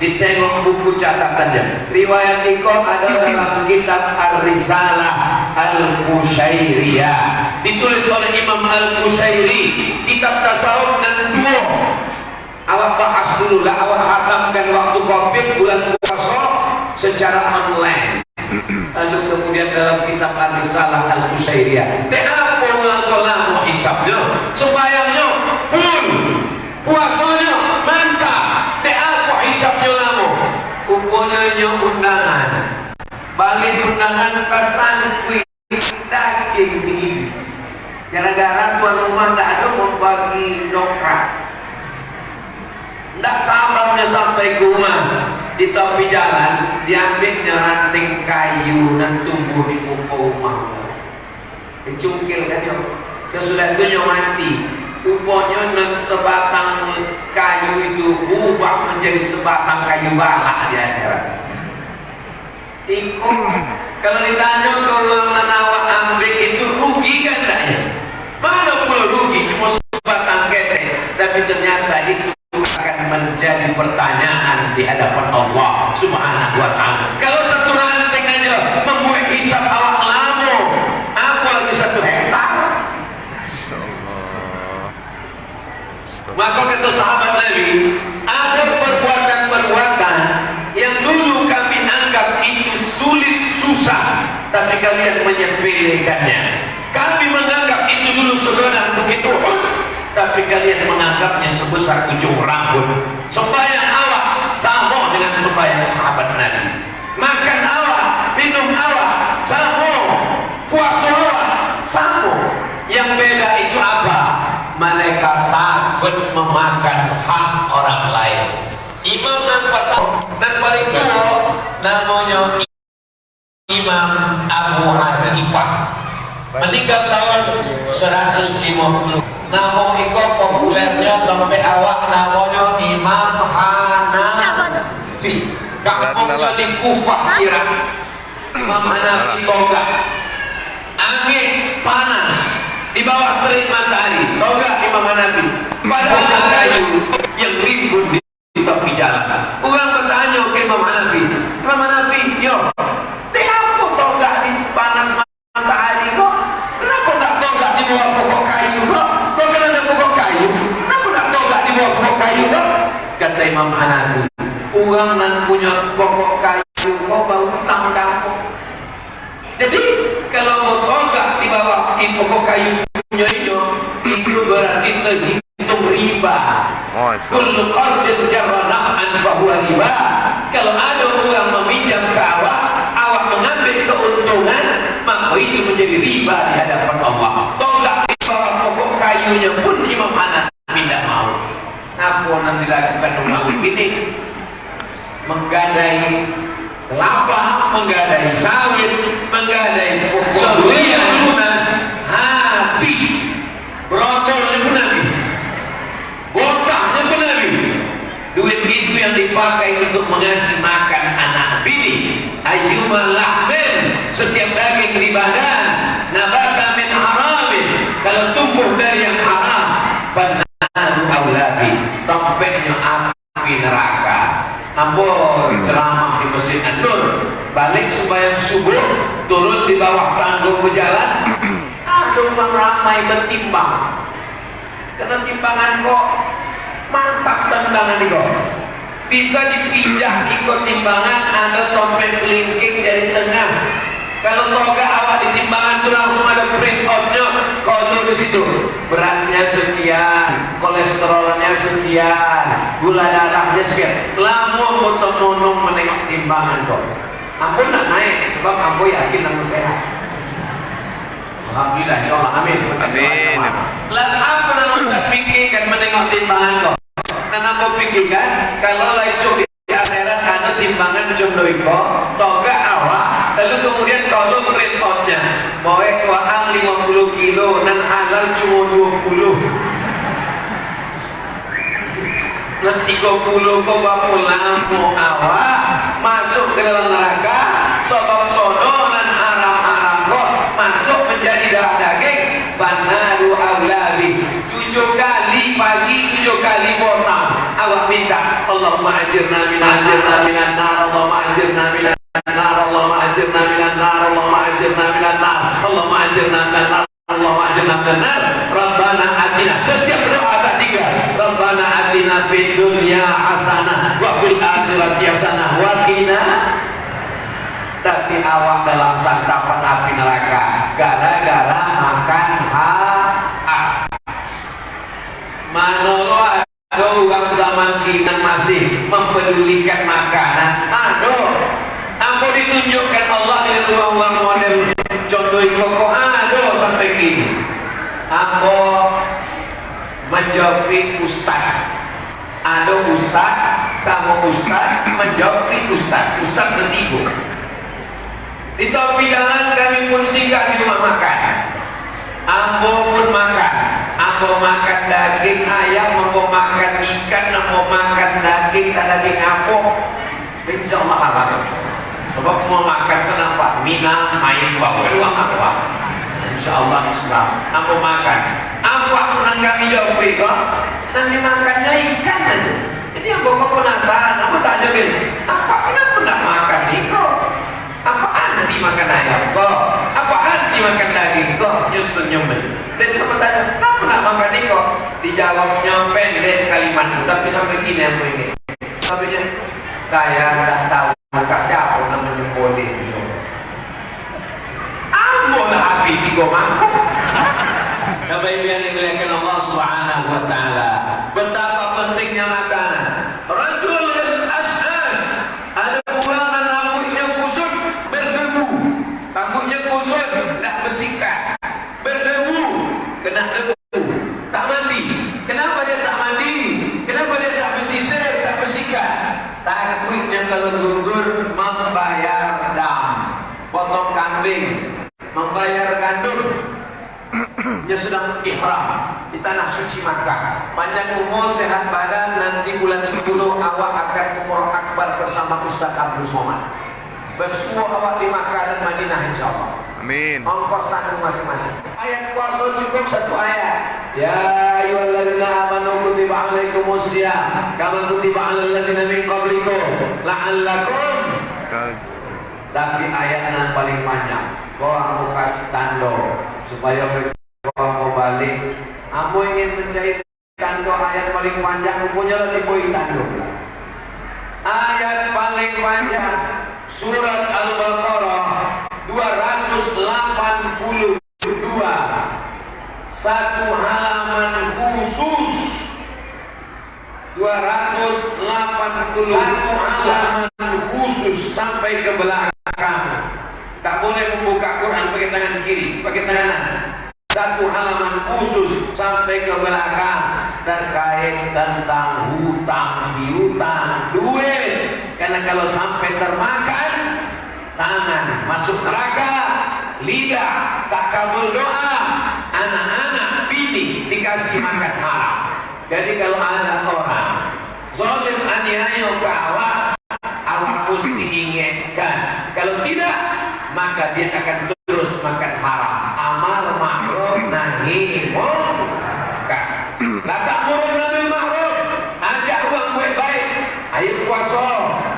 Speaker 5: Ditengok buku catatannya. Riwayat itu ada dalam kitab Ar-Risalah Al-Qushairiyah, ditulis oleh Imam Al-Qushairi, kitab tasawuf dan tuh. Awak bahas dulu lah, awak hatamkan waktu Covid bulan puasa secara online. Lalu kemudian dalam kitab Ar-Risalah Al-Qushairiyah, apa lama hisabnya? Sembayangnya full, puasanya mantap. Apa hisabnya lama? Upanya undangan, balik undangan kasangkui daging tinggi. Gara-gara tuan rumah tidak ada membagi dokrak. Tidak sabarnya sampai ke rumah, di tepi jalan diambilnya ranting kayu dan tumbuh di muka rumah. Dicungkil kan yo, sesudah itu mati. Rupanya dan sebatang kayu itu berubah menjadi sebatang kayu balak di akhirat. Ikut kalau ditanya kalau awak ambil itu rugi kan tak ya? Mana pula rugi, cuma sebatang ketek, tapi ternyata itu akan menjadi pertanyaan di hadapan Allah Subhanahu wa Ta'ala. Kalau satu ranting aja membuat hisab awak lama, apa lagi 1 hektar? Maka kata sahabat Nabi, ada perbuatan-perbuatan yang dulu kami anggap itu sulit, susah, tapi kalian menyepelekannya. Kami menganggap itu dulu sekedar bukit Uhud, tapi kalian menganggapnya sebesar ujung rambut. Sembahyang awak sama dengan sembahyang sahabat Nabi. Makan awak, minum awak sama, puasa awak sama. Yang beda itu apa? Mereka takut memakan hak orang lain. Imam dan paling tua namanya Imam Abu Hanifah, meninggal tahun 150. Nama itu populernya sampai awak namanya Imam Hanafi. Kampungnya di Kufah, Irak. Imam Hanafi tonggak. Angin panas di bawah terik matahari, tonggak Imam Hanafi. Padahal kayu yang rimbun di tepi jalan. Orang bertanya ke Imam Hanafi, Imam Hanafi, yo, apa tonggak di panas matahari kok? Kenapa tak tonggak di bawah pokok kayu kok? Kok kan ada pokok kayu? Kenapa tak tonggak di bawah pokok kayu kok? Kata Imam Hanafi, orang nan punya pokok kayu kok bau utang kampung. Jadi kalau mau tonggak di bawah di pokok kayu punya itu berarti terhitung riba. Kullu qardin jarra naf'an fahuwa riba. Kalau ada orang meminjam ke awak mengambil keuntungan, maka itu menjadi riba di hadapan Allah. Tonggak di bawah pokok kayunya pun Imam Hanafi tidak mau. Apa yang dilakukan orang begini? Menggadai kelapa, menggadai sawit, menggadai pokok yang lunas, habis. Brotolnya pun habis, botaknya pun habis. Duit itu yang dipakai untuk mengasih makan anak bini. Ayyuma lahmin, setiap daging di badan, nabata min haramin, kalau tumbuh dari yang haram, fannaru aulabi, tempatnya api neraka. Ambon ceramah di Masjid An-Nur, balik sembahyang subuh, turun di bawah tangga berjalan, ada orang ramai bertimbang. Karena timbangan kok mantap, timbangan ini kok bisa dipijak ikut timbangan. Ada topeng kelingking dari tengah. Kalau toga awak di timbangan itu langsung ada print outnya, kode di situ. Beratnya sekian, kolesterolnya sekian, gula darah awaknya sekian. Lamun untuk nonong menengok timbangan kok. Ampun nak naik sebab ampun yakin ampun sehat. Alhamdulillah, insyaallah, amin.
Speaker 4: Amin.
Speaker 5: Lalu apa nak fikirkan menengok timbangan kok? Karena kau fikirkan kalau langsung di akhirat ada timbangan jodoh iko, toga awak, lalu kemudian kalau printotnya, boleh waang 50 kilo dan halal cuma 20. Nanti 30 kau pulang mau awak masuk ke dalam neraka, sebab sono dan haram-haram kok masuk menjadi darah daging. Banaru awlabi 7 kali pagi 7 kali potong. Awak minta Allahumma ajirna minan nar, Allahumma ajirna minan nar, Allahumma ajirna minan nar, Allahumma ajirna minan nar, Allahumma ajirna minan nar, Allahumma ajirna minan nar. Rabbana atina, setiap doa ada 3. Rabbana atina fid dunya hasanah wa fil akhirati hasanah wa qina. Tapi awak dalam santapan api neraka gara-gara makan haram. Manolo ada orang zaman kini masih mempedulikan makanan. Aduh, apa ditunjukkan Allah dengan uang-uang model contoh koko aduh sampai kini. Apa menjawab ustaz. Ada ustaz sama ustaz menjawab ustaz. Ustaz bertiga. Di tepi jalan kami pun singgah di rumah makan. Ambo pun makan. Ambo makan daging ayam, ambo makan ikan, ambo makan daging apa. Insya Allah halal. Sebab mau makan kenapa? Minang, main, bawa apa? Insya Allah Islam. Ambo makan. Apa pun kami jawab itu? Nanti makannya ikan aja. Jadi ambo kok penasaran. Ambo tanya gini, apa kenapa nak makan itu? Apa anti makan ayam kok? Apa anti makan daging kok? Nyusun nyumen. Dan kamu tanya, kenapa nak makan ini kok? Dijawabnya pendek kalimat itu, tapi sampai kini yang ini. Sabnya, saya dah tahu maka siapa namanya boleh itu. Amo lah api 3 mangkuk. Bapak Ibu yang dimuliakan Allah Subhanahu wa taala. Betapa pentingnya makanan. Rajul asas ada pulangan rambutnya kusut berdebu. Rambutnya kusut tak bersikat. Berdebu, kena debu. Tak mandi. Kenapa dia tak mandi? Kenapa dia tak bersisir, tak bersikat? Takutnya kalau gugur membayar dam. Potong kambing, membayar gandum. Dia sedang ihram di tanah suci Makkah. Panjang umur, sehat badan. Nanti bulan 10 awak akan umroh akbar bersama Ustaz Abdul Somad. Bersua awak di Makkah dan Madinah insyaallah.
Speaker 4: Amin.
Speaker 5: Ongkos tanggung masing-masing. Ayat puasa cukup 1 ayat. Ya ayyuhalladzina amanu kutiba alaikumusiyam kama kutiba alal ladzina min qablikum la'allakum. Tapi ayat yang paling panjang. Kau mau kasih tando supaya kau mau balik. Kamu ingin mencari tando ayat paling panjang, punya lah diboi tando. Ayat paling panjang surat Al-Baqarah 282, satu halaman khusus. 281 halaman khusus sampai ke belakang. Tak boleh membuka Quran pakai tangan kiri, pakai tangan kanan. Satu halaman khusus sampai ke belakang terkait tentang hutang piutang duit. Karena kalau sampai termakan, tangan masuk neraka, lidah tak kabul doa, anak-anak bini dikasih makan haram. Jadi kalau ada orang zalim aniaya ke awak mesti diingatkan. Kalau tidak, maka dia akan terus makan haram. Amar ma'ruf nahi munkar. La ta'muruna bil ma'ruf. Ajak buat baik. Ayo puasa,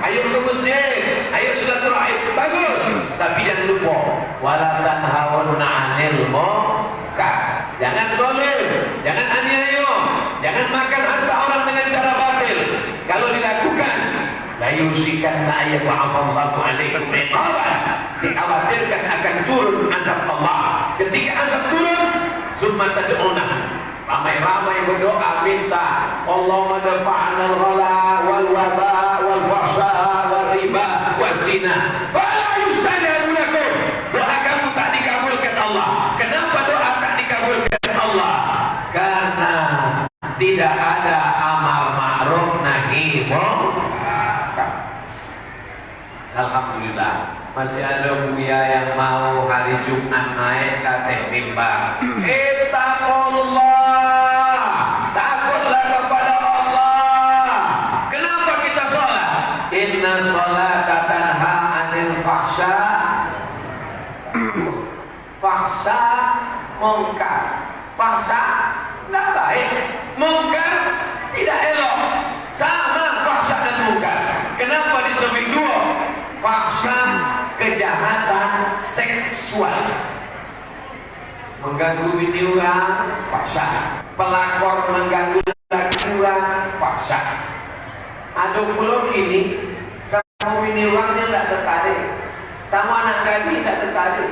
Speaker 5: ayo ke masjid, ayo silaturahim. Bagus. Tapi jangan lupa wala tanhauna 'anil munkar. Jangan zalim, jangan aniaya, jangan makan harta orang dengan cara batil. Kalau dilakukan, la yusikanna ayyab'atsallahu 'alaikum iqaban. Dikhawatirkan akan turun azab Allah. Ketika azab turun, summa tad'una, ramai-ramai berdoa minta Allahumma dafa'na al-ghala wal waba wal fahsya wal riba wal zina fala yustajabu lakum. Doa kamu tak dikabulkan Allah. Kenapa doa tak dikabulkan Allah? Karena tidak ada amar ma'ruf nahi munkar. Alhamdulillah masih ada buya yang mau hari Jumat naik ke atas mimbar. Ittaqullah, takutlah kepada Allah. Kenapa kita sholat? Inna sholata tanha 'anil fahsya munkar. Fahsya tidak baik, munkar tidak elok. Sama fahsya dan munkar. Kenapa disebut dua? Fahsya kejahatan seksual, mengganggu bini orang, fahsya. Pelakor mengganggu laki orang, fahsya. Ada pula kini sama bini orangnya tidak tertarik, sama anak gadis tidak tertarik,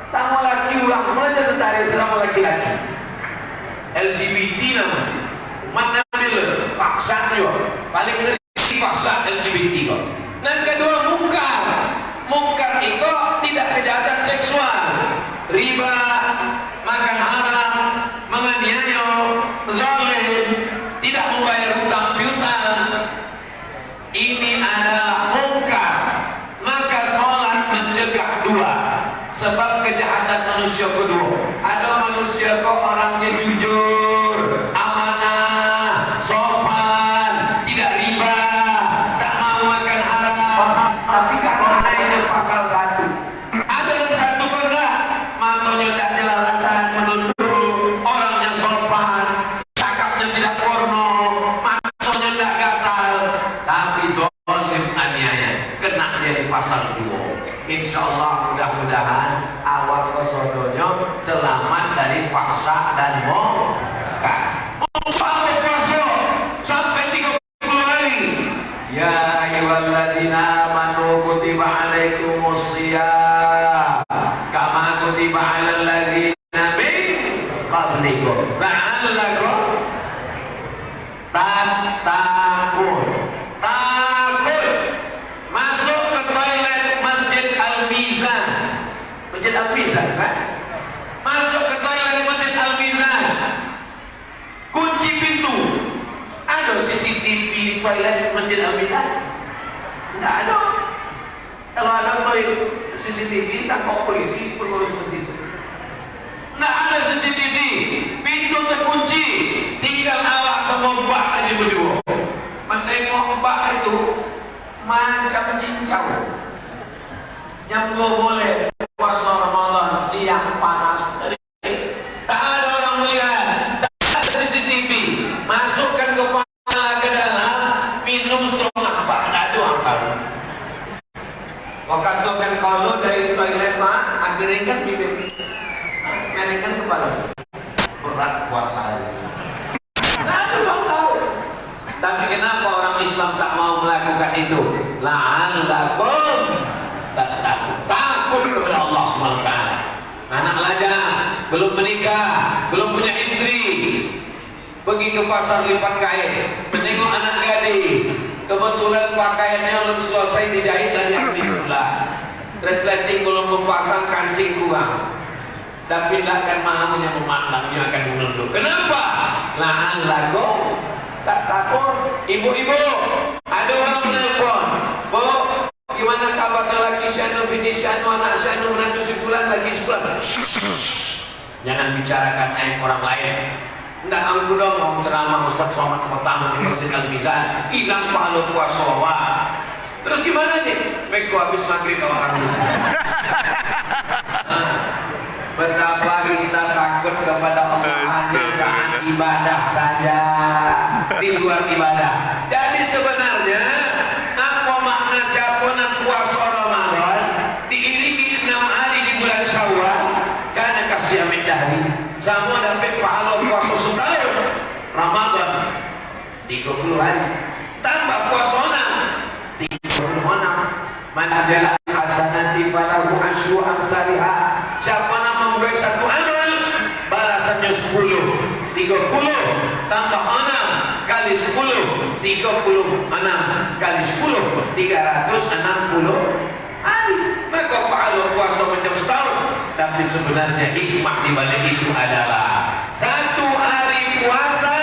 Speaker 5: sama laki orang saja tertarik sama laki-laki. LGBT namanya, mana bila fahsya juga paling ngeri fahsya LGBT kok. Dan kedua mungkar. Mungkar itu tidak kejahatan seksual, riba, makan haram, menganiaya, zalim, tidak membayar hutang piutang. Ini adalah mungkar. Maka sholat mencegah dua. Sebab kejahatan manusia kedua. Ada manusia kok orangnya jujur, amanah, sopan, tidak riba, tak mau makan haram. Tapi kalau ada yang pasal satu, ada yang satu kok enggak, matanya tak jelalatan, menunduk, orangnya sopan, cakapnya tidak porno, matanya tidak gatal, tapi zalim aniaya, kena dia di pasal 2. Insyaallah mudah-mudahan awal kesodonya selamat dari fahsya dan munkar. Umpama puasa sampai 30 hari. Ya ayyuhalladzina amanu kutiba alaikumusiyam kama kutiba alal ladzina min qablikum la'allakum tattaqun. Takut masuk ke toilet Masjid Al-Mizan. Masjid Al-Mizan kan? Masuk ke toilet Masjid Al-Mizan, kunci pintu. Ada CCTV di toilet Masjid Al-Mizan? Tidak ada. Kalau ada toilet CCTV, tangkap polisi pengurus masjid. Tidak ada CCTV, pintu terkunci, tinggal awak sama mbak aja berdua. Menengok mbak itu macam cincau. Yang boleh puasa Ramadan siang panas, tak ada orang melihat, tak ada CCTV. Masukkan kepala ke dalam, minum setengah mbak, tak ada orang tahu. Kau katakan kalau dari toilet mak, akhirnya kan bibir, meringkan kepala, berat puasa. Tak ada orang tahu. Tapi kenapa orang Islam tak mau melakukan itu? La'allakum takut kepada Allah SWT. Anak lajang, belum menikah, belum punya istri, pergi ke pasar lipat kain, menengok anak gadis, kebetulan pakaiannya belum selesai dijahit dan alhamdulillah, resleting belum memasang, kancing kurang, dan pindahkan mahamnya memandangnya akan menunduk. Kenapa? La'allakum tak takut. Ibu-ibu, ada orang menelpon, Bu, gimana kabarnya laki Syanu, bini Syanu, anak Syanu, menantu sebulan, lagi sebulan. Jangan bicarakan aib orang lain. Tidak aku dong mau ceramah Ustaz Somad pertama di Masjid Al-Mizan, hilang pahala puasa wah. Terus gimana nih? Beko habis maghrib orang ini. Betapa kita takut kepada Allah hanya saat ibadah saja, di luar ibadah. Jadi sebenarnya apa makna siapa nak puasa Ramadan diiringi 6 hari di bulan Syawal? Karena kasih amin dahri sama dapat pahala puasa setahun Ramadan 30 hari tambah puasa 36. Man ja'a hasanati falahu asyru amsalha. Siapa nak membuat satu amal balasannya 10. 30 tambah 6 kali kali 10 36 kali 10 360 hari. Maka pahala puasa macam setahun. Tapi sebenarnya hikmah di balik itu adalah satu hari puasa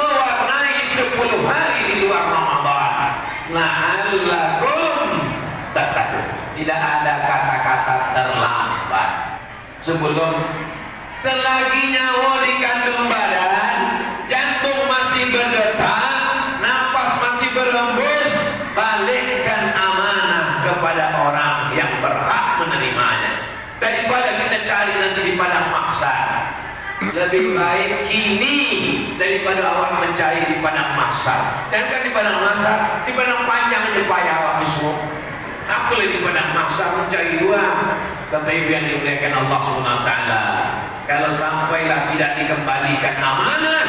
Speaker 5: mewarnai 10 hari di luar Ramadan. La'allakum tattaqun. Tidak ada kata-kata terlambat. Sebelum selagi nyawa di kandung badan, jantung masih berdetak, nafas masih berembus, balikkan amanah kepada orang yang berhak menerimanya. Daripada kita cari nanti di padang mahsyar. Lebih baik kini daripada awak mencari di padang mahsyar. Dan kan di padang mahsyar, di padang panjang je payah awak semua. Apa lagi di padang mahsyar mencari uang? Bapak Ibu yang dimuliakan Allah SWT, kalau sampailah tidak dikembalikan amanah,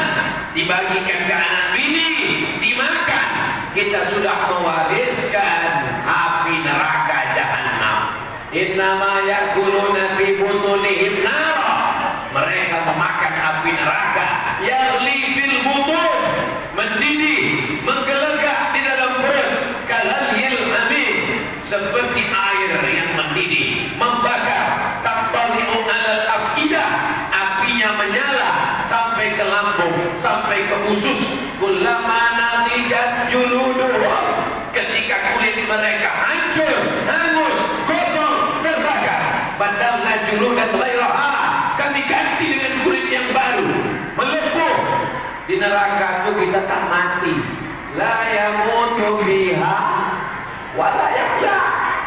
Speaker 5: dibagikan ke anak bini, dimakan, kita sudah mewariskan api neraka jahanam. Innama yakuluna fi butunihim nara. Mereka memakan api neraka. Yarli fil butun, mendidih, menggelegak di dalam perut. Kalalil hamim, seperti air yang mendidih, membakar. Tattali'u alal afidah, apinya menyala sampai ke lambung, sampai ke usus. Kullama nadijat juluduhum, ketika kulit mereka hancur, hangus, gosong, terbakar. Badalna juludan ghairaha, kami ganti dengan kulit yang baru, melepuh. Di neraka itu kita tak mati. La yamutu fiha wa la yahya.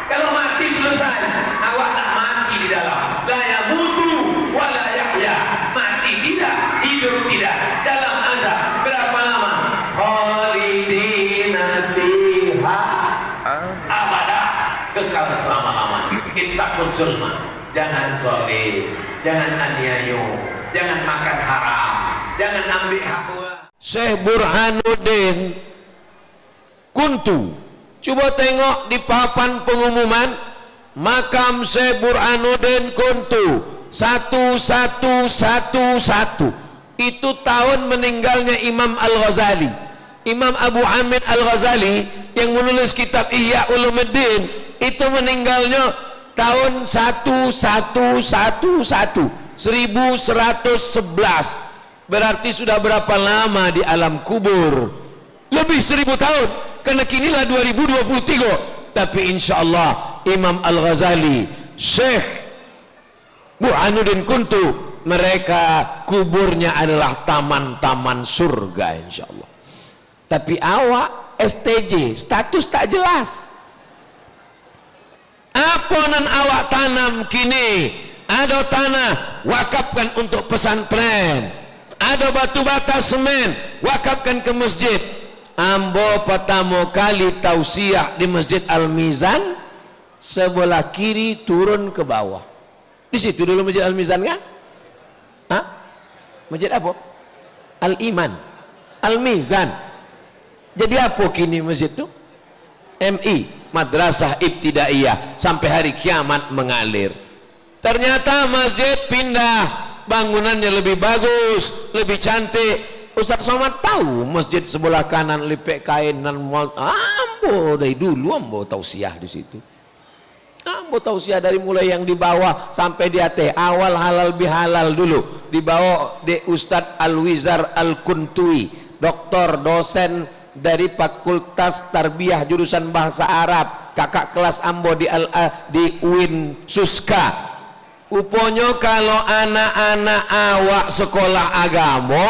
Speaker 5: Kalau mati selesai, awak tak mati di dalam. La yamutu wa la yahya. Mati tidak, hidup tidak. Dalam azab berapa lama? Khalidina fiha abada, kekal selama-lamanya. Ittaqul zulma, jangan zalim, jangan aniaya, jangan makan haram, jangan ambil hak orang.
Speaker 4: Syekh Burhanuddin Kuntu, coba tengok di papan pengumuman makam Syekh Burhanuddin Kuntu 1111. Itu tahun meninggalnya Imam Al-Ghazali. Imam Abu Hamid Al-Ghazali yang menulis kitab Ihya Ulumuddin itu meninggalnya tahun 1111. Berarti sudah berapa lama di alam kubur? Lebih 1000 tahun. Karena kinilah 2023. Tapi insya Allah Imam Al-Ghazali, Syekh Burhanuddin Kuntu, mereka kuburnya adalah taman-taman surga insya Allah. Tapi awak STJ, status tak jelas. Apa yang awak tanam kini? Ada tanah, wakafkan untuk pesantren. Ada batu bata semen, wakafkan ke masjid. Ambo pertama kali tausiah di Masjid Al-Mizan, sebelah kiri turun ke bawah. Di situ dulu Masjid Al-Mizan kan? Hah? Masjid apa? Al-Iman, Al-Mizan. Jadi apa kini masjid itu? MI, Madrasah Ibtidaiyah, sampai hari kiamat mengalir. Ternyata masjid pindah, bangunannya lebih bagus, lebih cantik. Ustaz Somad tahu masjid sebelah kanan lipek kain dan ambo dari dulu ambo tausiah di situ. Ambo tausiah dari mulai yang di bawah sampai di atas. Awal halal bihalal dulu dibawa di Ustaz Al-Wizar Al-Kuntui, doktor dosen dari Fakultas Tarbiyah jurusan Bahasa Arab, kakak kelas ambo di UIN Suska. Uponyo kalau anak-anak awak sekolah agama,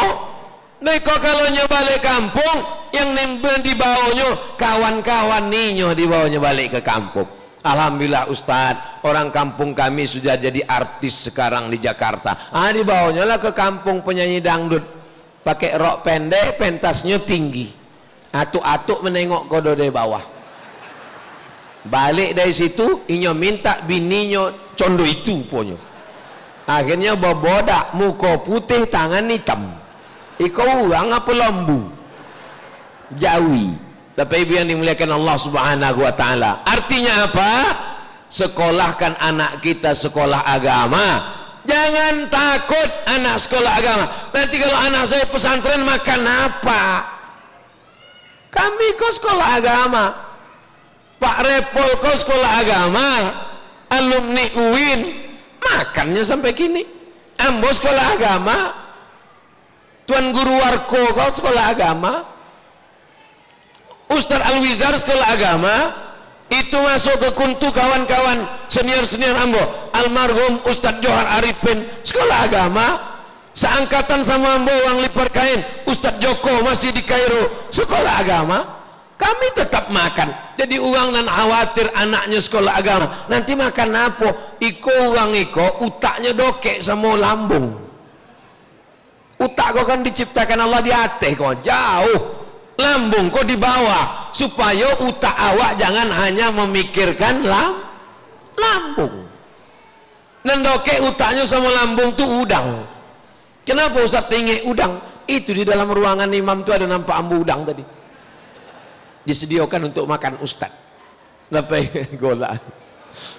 Speaker 4: mereka kalau balik kampung, yang dibawanya kawan-kawan ninyo dibawanya balik ke kampung. Alhamdulillah Ustadz, orang kampung kami sudah jadi artis sekarang di Jakarta. Dibawanya lah ke kampung penyanyi dangdut, pakai rok pendek, pentasnya tinggi, atuk-atuk menengok kodo dari bawah. Balik dari situ, inyo minta bininya condo itu ponyo. Akhirnya bobodak, muka putih, tangan hitam. Iko orang apa lembu? Jawi. Tapi ibu yang dimuliakan Allah Subhanahu wa taala. Artinya apa? Sekolahkan anak kita sekolah agama. Jangan takut anak sekolah agama. Nanti kalau anak saya pesantren makan apa? Kami kok sekolah agama, Pak Repol kok sekolah agama, alumni UIN makannya sampai kini. Ambo sekolah agama, Tuan Guru Warko kau sekolah agama, Ustadz Alwizar sekolah agama. Itu masuk ke kuntu kawan-kawan senior-senior ambo, almarhum Ustadz Johar Arifin sekolah agama. Seangkatan sama ambo Wang Lipar Kain, Ustadz Joko masih di Kairo sekolah agama. Kami tetap makan. Jadi uang nan khawatir anaknya sekolah agama nanti makan apa, iko uang iko utaknya dokek sama lambung. Utak kau kan diciptakan Allah di atas kau jauh, lambung kau di bawah, supaya utak awak jangan hanya memikirkan lambung. Nendoke utaknya sama lambung tuh udang. Kenapa Ustaz tinggi udang? Itu di dalam ruangan imam tuh ada nampak ambu udang tadi, disediakan untuk makan Ustaz. Bapak gola,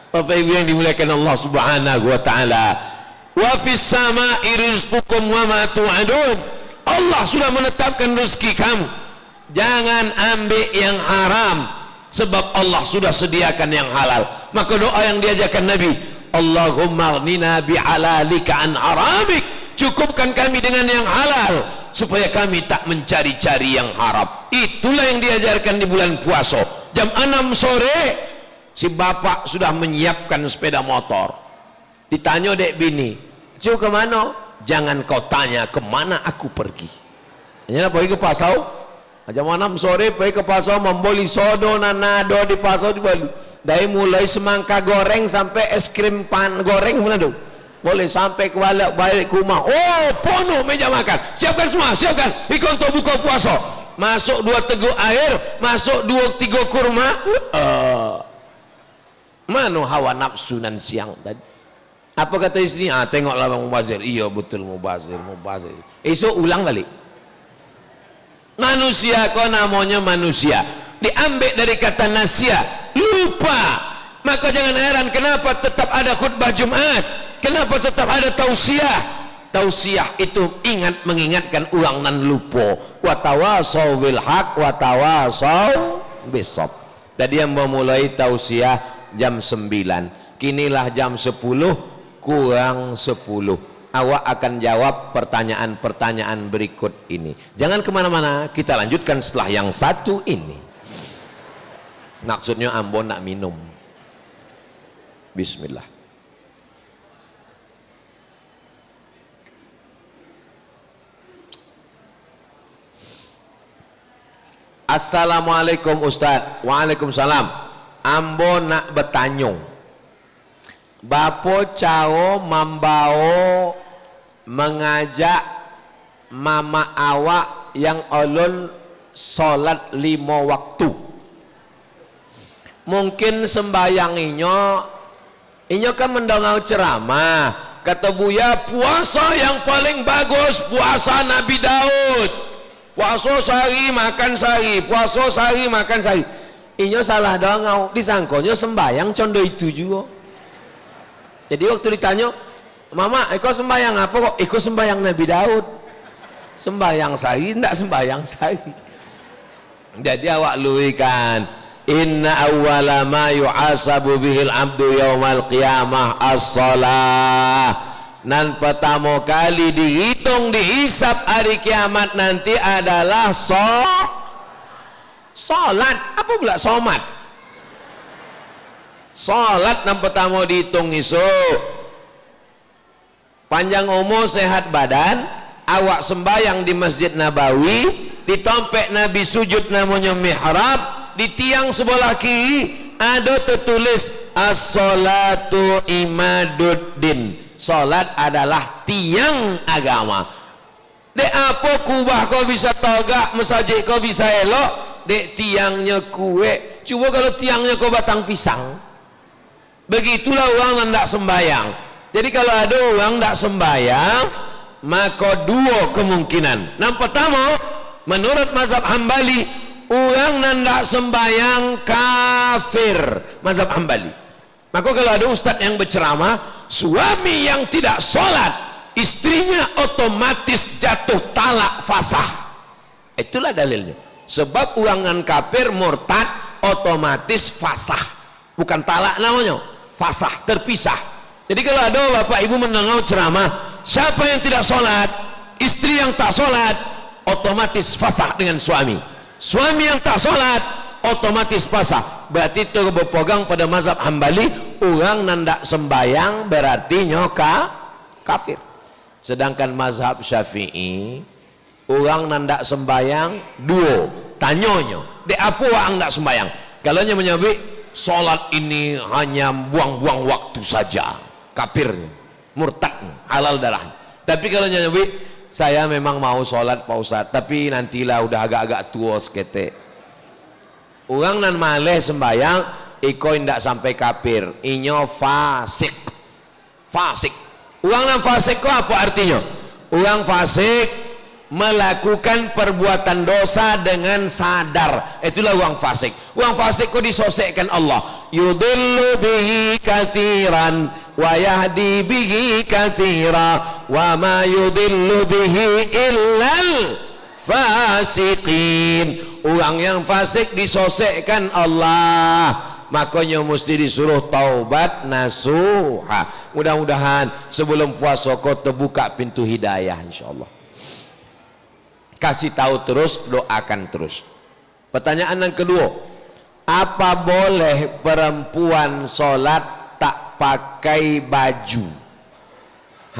Speaker 4: Bapak Ibu yang dimuliakan Allah Subhanahu wa taala. Wa fis sama'i rizqukum wa ma tu'adun. Allah sudah menetapkan rezeki kamu. Jangan ambil yang haram, sebab Allah sudah sediakan yang halal. Maka doa yang diajarkan Nabi, Allahumma aghnina bihalalika an haramik. Cukupkan kami dengan yang halal supaya kami tak mencari-cari yang haram. Itulah yang diajarkan di bulan puasa. Jam 6 sore si bapak sudah menyiapkan sepeda motor. Ditanya dek bini, "Cu kemana?" "Jangan kau tanya kemana aku pergi." Hanya pergi ke pasau. Jam 6 sore pergi ke pasau membeli sodo nanado di pasau di Bali. Dari mulai semangka goreng sampai es krim pan goreng mana tuh? Boleh sampai ke balik ke rumah. Oh, penuh meja makan. Siapkan semua, siapkan. Ikut untuk buka puasa. Masuk 2 teguk air, masuk 2-3 kurma. Mana hawa nafsu nan siang tadi? Apa kata istri? Tengoklah Bang Mubazir. Iya betul Mubazir. Esok ulang balik. Manusia kau namanya manusia. Diambil dari kata nasia, lupa. Maka jangan heran kenapa tetap ada khutbah Jumat. Kenapa tetap ada tausiah? Tausiah itu mengingatkan ulang nan lupa. Wa tawasau bil haq wa tawasau bis sabr. Tadi yang memulai tausiah jam 9. Kinilah jam 10 kurang 10. Awak akan jawab pertanyaan-pertanyaan berikut ini. Jangan kemana-mana, kita lanjutkan setelah yang satu ini. Maksudnya ambo nak minum. Bismillah. Assalamualaikum Ustaz. Waalaikumsalam. Ambo nak bertanya, Bapo cao mambao mengajak mama awak yang ulun solat 5 waktu. Mungkin sembayang inyo kan mendongau ceramah. Kata Buya, puasa yang paling bagus puasa Nabi Daud. Puasa sehari makan sehari, puasa sehari makan sehari. Inyo salah dongau, disangkonya sembayang condo itu juga. Jadi waktu ditanya, "Mama, iko sembayang apa kok?" "Iko sembayang Nabi Daud." Sembayang sehari, enggak sembayang sehari. Jadi awak luikan, inna awwala ma yu'asabu bihil abdu yaumal qiyamah as-salah. Nan pertama kali dihitung dihisap hari kiamat nanti adalah salat. Apa pula somat? Salat yang pertama dihitung isu. Panjang umur sehat badan, awak sembayang di Masjid Nabawi, di tompek Nabi sujud namanya mihrab, di tiang sebelah kiri ada tertulis as-salatu imaduddin. Salat adalah tiang agama. Dek apa kubah kau bisa togak, masjid kau bisa elok, dek tiangnya kue. Cuba kalau tiangnya kau batang pisang. Begitulah orang yang tidak sembayang. Jadi kalau ada orang tidak sembayang, maka 2 kemungkinan. Yang pertama, menurut mazhab Hambali, orang yang tidak sembayang kafir. Mazhab Hambali. Maka kalau ada ustadz yang berceramah, suami yang tidak sholat, istrinya otomatis jatuh talak fasah. Itulah dalilnya. sebab uangan kafir murtad otomatis fasah, bukan talak namanya, fasah, terpisah. Jadi kalau ada bapak ibu mendengar ceramah, siapa yang tidak sholat, istri yang tak sholat otomatis fasah dengan suami, suami yang tak sholat otomatis fasah. Berarti itu berpegang pada mazhab Hambali, orang nandak sembayang berarti nyoka kafir. Sedangkan mazhab Syafi'i, orang nandak sembayang duo, tanyonyo de apa orang ndak sembayang. Kalau nya menyebut salat ini hanya buang-buang waktu saja, kafir, murtad, halal darah. Tapi kalau nya menyebut saya memang mau salat Pak Ustaz, tapi nantilah udah agak-agak tua sekete. Orang nan maleh sembayang iko ndak sampai kafir, inyo fasik. Fasik. Orang nan fasik itu apa artinya? Orang fasik melakukan perbuatan dosa dengan sadar, itulah orang fasik. Orang fasik kok disosekkan Allah, yudhillu bihi katsiran wa yahdi bihi katsira wa ma yudhillu bihi illal fasiqin. Orang yang fasik disosekkan Allah, makanya mesti disuruh taubat nasuha. Mudah-mudahan sebelum puasa kau terbuka pintu hidayah insyaallah. Kasih tahu terus, doakan terus. Pertanyaan yang kedua, apa boleh perempuan sholat tak pakai baju,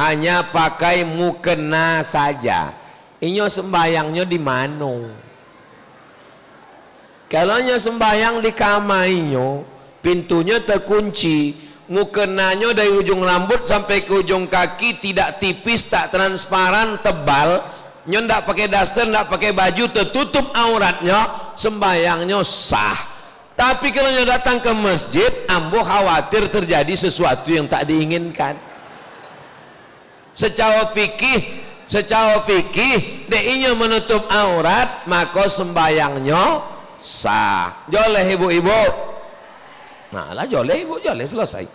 Speaker 4: hanya pakai mukena saja? Inyo sembayangnya di mana? Kalau nya sembayang di kamar inyo, pintunya terkunci, mukenanya dari ujung rambut sampai ke ujung kaki tidak tipis, tak transparan, tebal, nyo ndak pakai daster, ndak pakai baju, tertutup auratnya, sembayangnya sah. Tapi kalau nyo datang ke masjid, ambo khawatir terjadi sesuatu yang tak diinginkan. Secara fikih, deinyo menutup aurat, maka sembayangnya sah. Joleh ibu-ibu, nah lah joleh ibu, joleh selesai.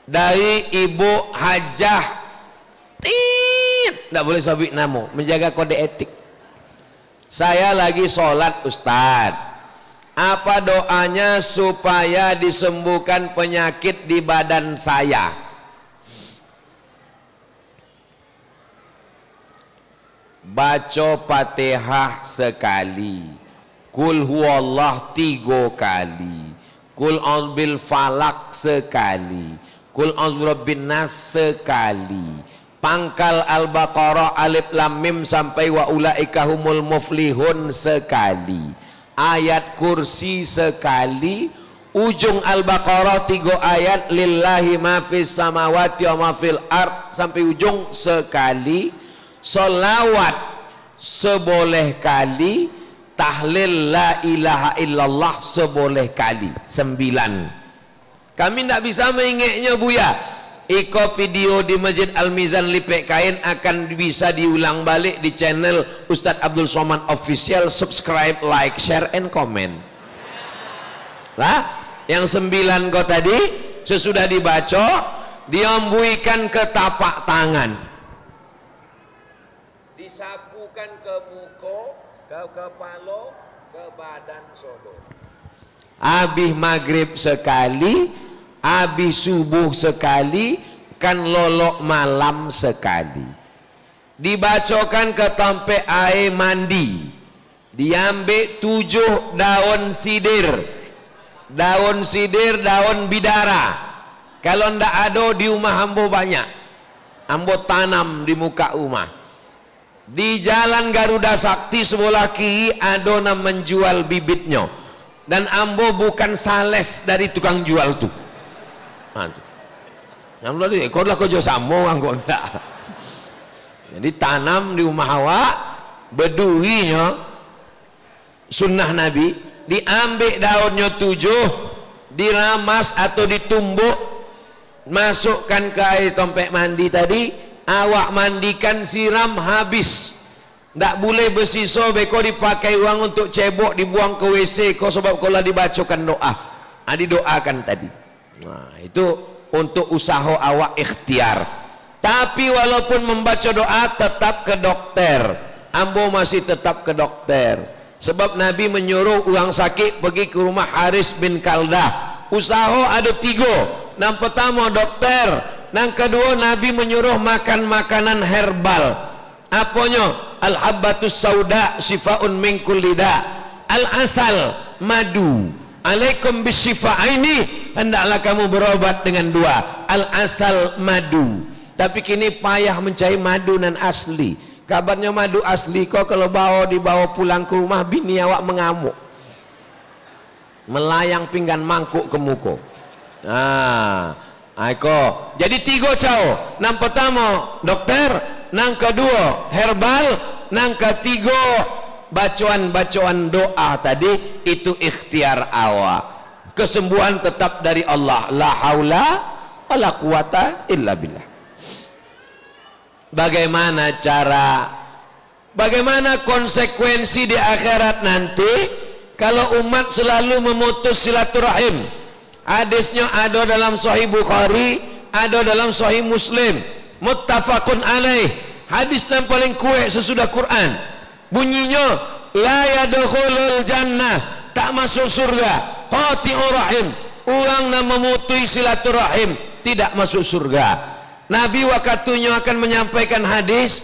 Speaker 4: Dari ibu hajah, tidak boleh sabit namo, menjaga kode etik. Saya lagi sholat Ustaz, apa doanya supaya disembuhkan penyakit di badan saya? Baca Fatihah sekali, Kul huwallah 3 kali, Kul a'udzubil falak sekali, Kul a'udzubirabbin nas sekali, pangkal Al-Baqarah alif lam mim sampai wa ulaika humul muflihun sekali, ayat kursi sekali, ujung Al-Baqarah 3 ayat lillahi ma fis samawati wa ma fil ard sampai ujung sekali, solawat seboleh kali, tahlil la ilaha illallah seboleh kali, 9. Kami tidak bisa mengingatnya Buya. Iko video di Masjid Al-Mizan Lipek Kain akan bisa diulang balik di channel Ustadz Abdul Somad Official. Subscribe, like, share, and comment. Lah, yang 9 kau tadi sesudah dibaca, diambuikan ke tapak tangan, disapukan ke muka, ke kepala, ke badan sodo. Habis maghrib sekali, habis subuh sekali, kan lolok malam sekali. Dibacakan ke tempat air mandi, diambil 7 daun sidir, daun bidara. Kalau ndak ada di rumah ambo banyak, ambo tanam di muka rumah. Di Jalan Garuda Sakti sebelah kiri ada yang menjual bibitnya, dan ambo bukan sales dari tukang jual tuh. Ambo tadi, kau lah kau jual samo kau ndak. Jadi tanam di rumah awak, beduinya sunnah Nabi, diambil daunnya 7, diramas atau ditumbuk, masukkan ke air tompek mandi tadi, awak mandikan, siram habis. Tak boleh bersisa, beko dipakai uang untuk cebok, dibuang ke WC kau, sebab kau lah dibacakan doa. Didoakan tadi. Nah, itu untuk usaha awak ikhtiar. Tapi walaupun membaca doa tetap ke dokter. ambo masih tetap ke dokter. Sebab Nabi menyuruh orang sakit pergi ke rumah Haris bin Kaldah. Usaha ada 3. Yang pertama dokter, yang kedua Nabi menyuruh makan makanan herbal. Apanya? Al-habbatus sauda shifaun min kulli da. Al-asal, madu. Alaikum bisyifa'aini, hendaklah kamu berobat dengan 2. Al-asal, madu. Tapi kini payah mencari madu nan asli. Kabarnya madu asli kok kalau dibawa pulang ke rumah bini awak mengamuk, melayang pinggan mangkuk ke muka. Jadi 3 caw. Yang pertama dokter, yang kedua herbal, yang ketiga bacaan doa tadi. Itu ikhtiar awak. Kesembuhan tetap dari Allah. La haula wala quwata illa billah. Bagaimana konsekuensi di akhirat nanti kalau umat selalu memutus silaturahim? Hadisnya ada dalam Sahih Bukhari, ada dalam Sahih Muslim, muttafaqun alaih. Hadis yang paling kuat sesudah Quran. Bunyinya la yadkhulul jannah, tak masuk surga qati'ur rahim, orang yang memutus silaturahim tidak masuk surga. Nabi wakatunya akan menyampaikan hadis,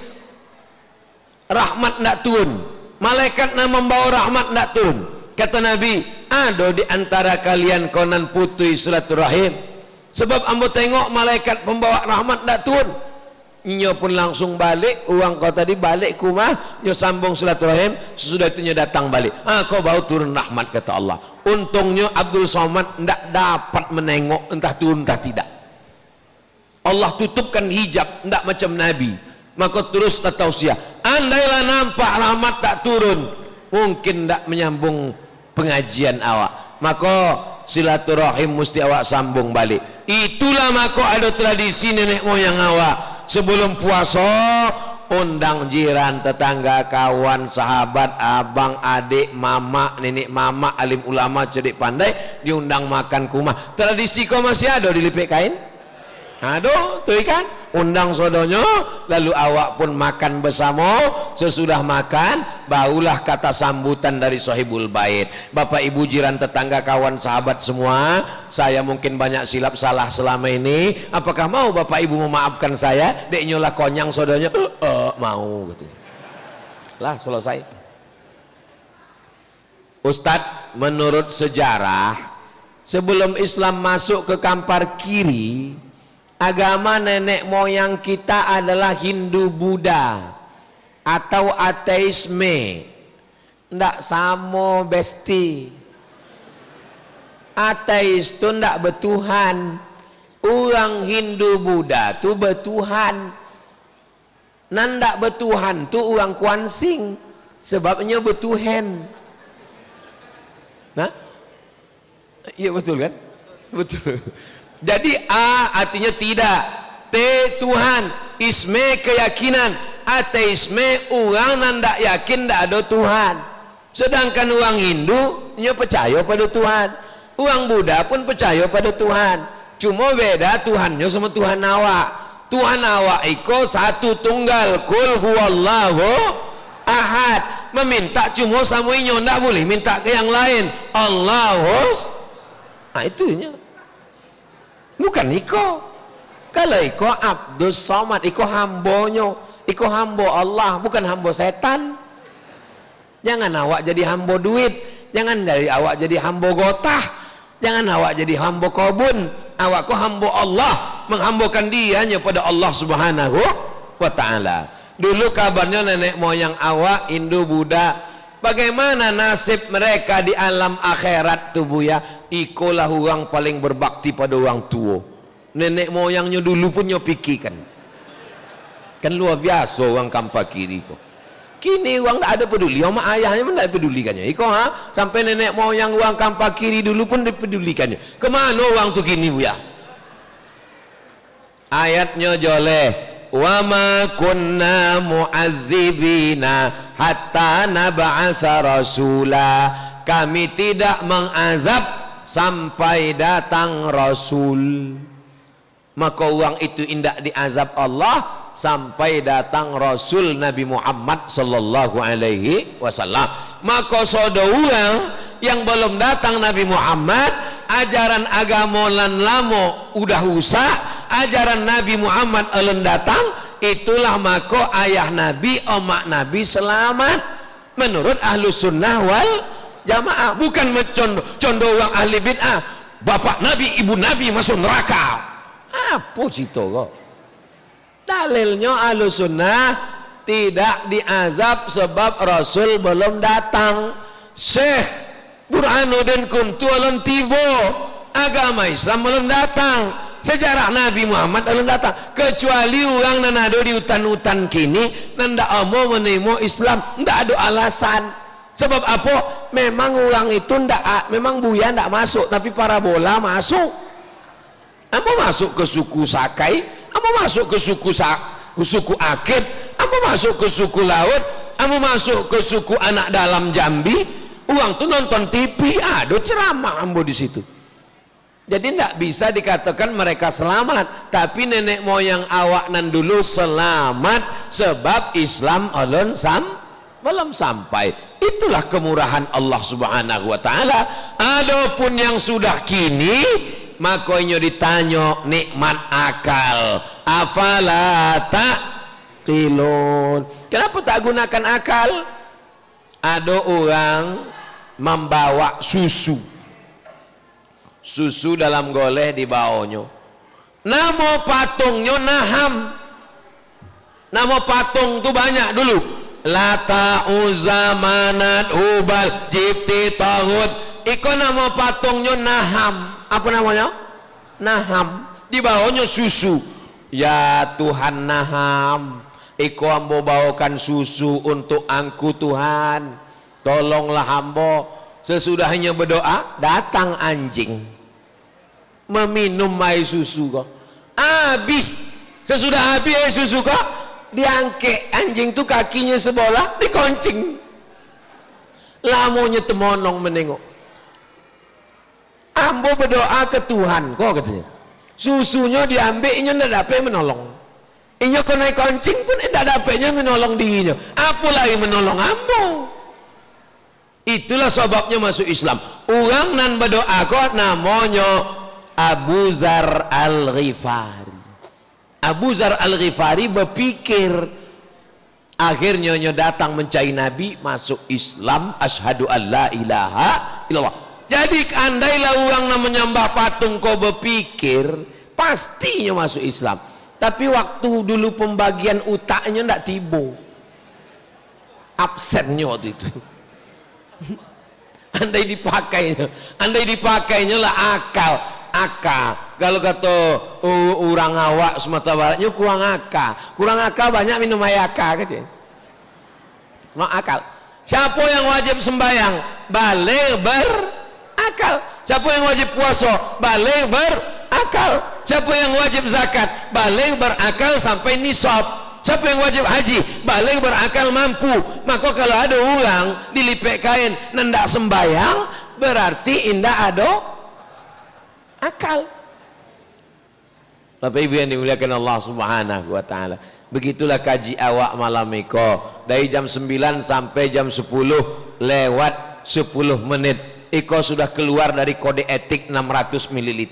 Speaker 4: rahmat nak turun, malaikat nak membawa rahmat nak turun. Kata Nabi, ada di antara kalian konan putus silaturahim? Sebab ambo tengok malaikat pembawa rahmat nak turun. Nyo pun langsung balik, orang kau tadi balik ke rumah, nyo sambung silaturahim, sesudah itu nyo datang balik. Kau baru turun rahmat, kata Allah. Untungnya Abdul Somad tidak dapat menengok entah turun entah tidak. Allah tutupkan hijab, tidak macam Nabi. Maka terus tausiah, andailah nampak rahmat tak turun, mungkin tidak menyambung pengajian awak. Maka silaturahim mesti awak sambung balik. Itulah maka ada tradisi nenek moyang awak. Sebelum puasa, undang jiran, tetangga, kawan, sahabat, abang, adik, mama, nenek mama, alim ulama, cerdik pandai, diundang makan ke rumah. Tradisi kau masih ada di lipik kain? Aduh, tu ikan undang sodonya, lalu awak pun makan bersama. Sesudah makan, barulah kata sambutan dari sahibul bait. Bapak ibu jiran tetangga kawan sahabat semua, saya mungkin banyak silap salah selama ini. Apakah mau bapak ibu memaafkan saya? Dek nyolah konyang sodonya. Mau gitu. Lah selesai. Ustadz, menurut sejarah, sebelum Islam masuk ke kampar kiri, agama nenek moyang kita adalah Hindu Buddha atau ateisme. Ndak sama besti. Ateis tu ndak bertuhan. Orang Hindu Buddha tu bertuhan. Nan ndak bertuhan tu orang Kuansing, sebabnya bertuhan. Nah, iya betul kan? Betul. Jadi A artinya tidak, T Tuhan, isme keyakinan, ateisme orang yang tidak yakin tidak ada Tuhan. Sedangkan orang Hindu nya percaya pada Tuhan, orang Buddha pun percaya pada Tuhan. Cuma beda Tuhannya sama Tuhan awak. Tuhan awak iko satu tunggal, kul huwallahu ahad. Meminta cuma sama inyo, tidak boleh minta ke yang lain. Allahus, itunya. Bukan iko. Kalau iko Abdus Somad, iko hambonyo, iko hambo Allah, bukan hambo setan. Jangan awak jadi hambo duit, jangan dari awak jadi hambo gotah, jangan awak jadi hambo kobun. Awak ko hambo Allah, menghambokan dianya pada Allah Subhanahu wa taala. Dulu kabarnya nenek moyang awak Hindu Buddha, bagaimana nasib mereka di alam akhirat tuh Buya? Ikolah orang paling berbakti pada orang tua. Nenek moyangnya dulu punya pikirkan. Kan luar biasa orang kampar kiri kok. Kini orang tak ada peduli, sama ayahnya pun tak pedulikannya. Iko sampai nenek moyang orang kampar kiri dulu pun dipedulikannya. Kemana orang tu kini Buya? Ayatnya joleh. Wa ma kunna mu'azzibina hatta nab'asa rasula. Kami tidak mengazab sampai datang Rasul. Maka orang itu indak diazab Allah sampai datang Rasul Nabi Muhammad sallallahu alaihi wasallam. Maka sodo orang yang belum datang Nabi Muhammad, ajaran agama lan lamo udah usah, ajaran Nabi Muhammad alun datang, itulah maka ayah Nabi, omak Nabi selamat menurut ahlu sunnah wal jamaah. Bukan condo orang ahli bid'ah, bapak Nabi ibu Nabi masuk neraka. Apa cerita kok? Dalilnya ahlu sunnah tidak diazab sebab Rasul belum datang. Syekh Burhanuddin Kuntu belum tiba, agama Islam belum datang, sejarah Nabi Muhammad belum datang. Kecuali orang yang ada di hutan-hutan kini nanda mau menerima Islam, ndak ada alasan. Sebab apa? Memang orang itu memang buaya ndak masuk, tapi parabola masuk. Amba masuk ke suku Sakai, amba masuk ke suku Akid, amba masuk ke suku Laut, amba masuk ke suku anak dalam Jambi. Uang tuh nonton TV, ada ceramah ambo di situ. Jadi tidak bisa dikatakan mereka selamat, tapi nenek moyang awak nan dulu selamat sebab Islam belum sampai. Itulah kemurahan Allah Subhanahu wa taala. Adapun yang sudah kini, makanya ditanya nikmat akal. Afala taqilun. Kenapa tak gunakan akal? Ada orang membawa susu dalam goleh di bawahnya, nama patungnya Naham. Nama patung tuh banyak dulu, Lata, Uzza, Manat, Hubal, Jibti, Taghut. Iko nama patungnya Naham. Apa namanya? Naham. Di bawahnya susu. Ya Tuhan Naham, iko ambo bawakan susu untuk angku Tuhan, tolonglah hamba. Sesudahnya berdoa, datang anjing meminum air susu kok. Habis, sesudah habis air susu kok, diangke anjing tu kakinya sebelah, dikoncing. Lamunya temonong menengok. Ambo berdoa ke Tuhan kok katanya. Susunya diambilnya ndak dapat menolong. Inyo kena koncing pun ndak dapatnya menolong dirinya. Apalagi menolong ambo. Itulah sebabnya masuk Islam. Orang nan berdoa kok namanya Abu Zar Al-Ghifari. Abu Zar Al-Ghifari berpikir, akhirnya datang mencari Nabi, masuk Islam, asyhadu an la ilaha illallah. Jadi andailah orang yang menyembah patung kau berpikir, pastinya masuk Islam. Tapi waktu dulu pembagian utaknya ndak tiba, absennya waktu itu. Andai dipakainya lah akal. Kalau kata orang awak Sumatera Baratnya kurang akal banyak minum air akal kecil. Kurang akal. Siapa yang wajib sembahyang? Balik berakal. Siapa yang wajib puasa? Balik berakal. Siapa yang wajib zakat? Balik berakal sampai nisab. Siapa yang wajib haji? Balik berakal mampu. Maka kalau ada orang dilipek kain nendak sembayang, berarti indah ada akal. Bapak Ibu yang dimuliakan Allah Subhanahu wa taala. Begitulah kaji awak malam iko. Dari jam 9 sampai jam 10 lewat 10 menit. Iko sudah keluar dari kode etik 600 ml.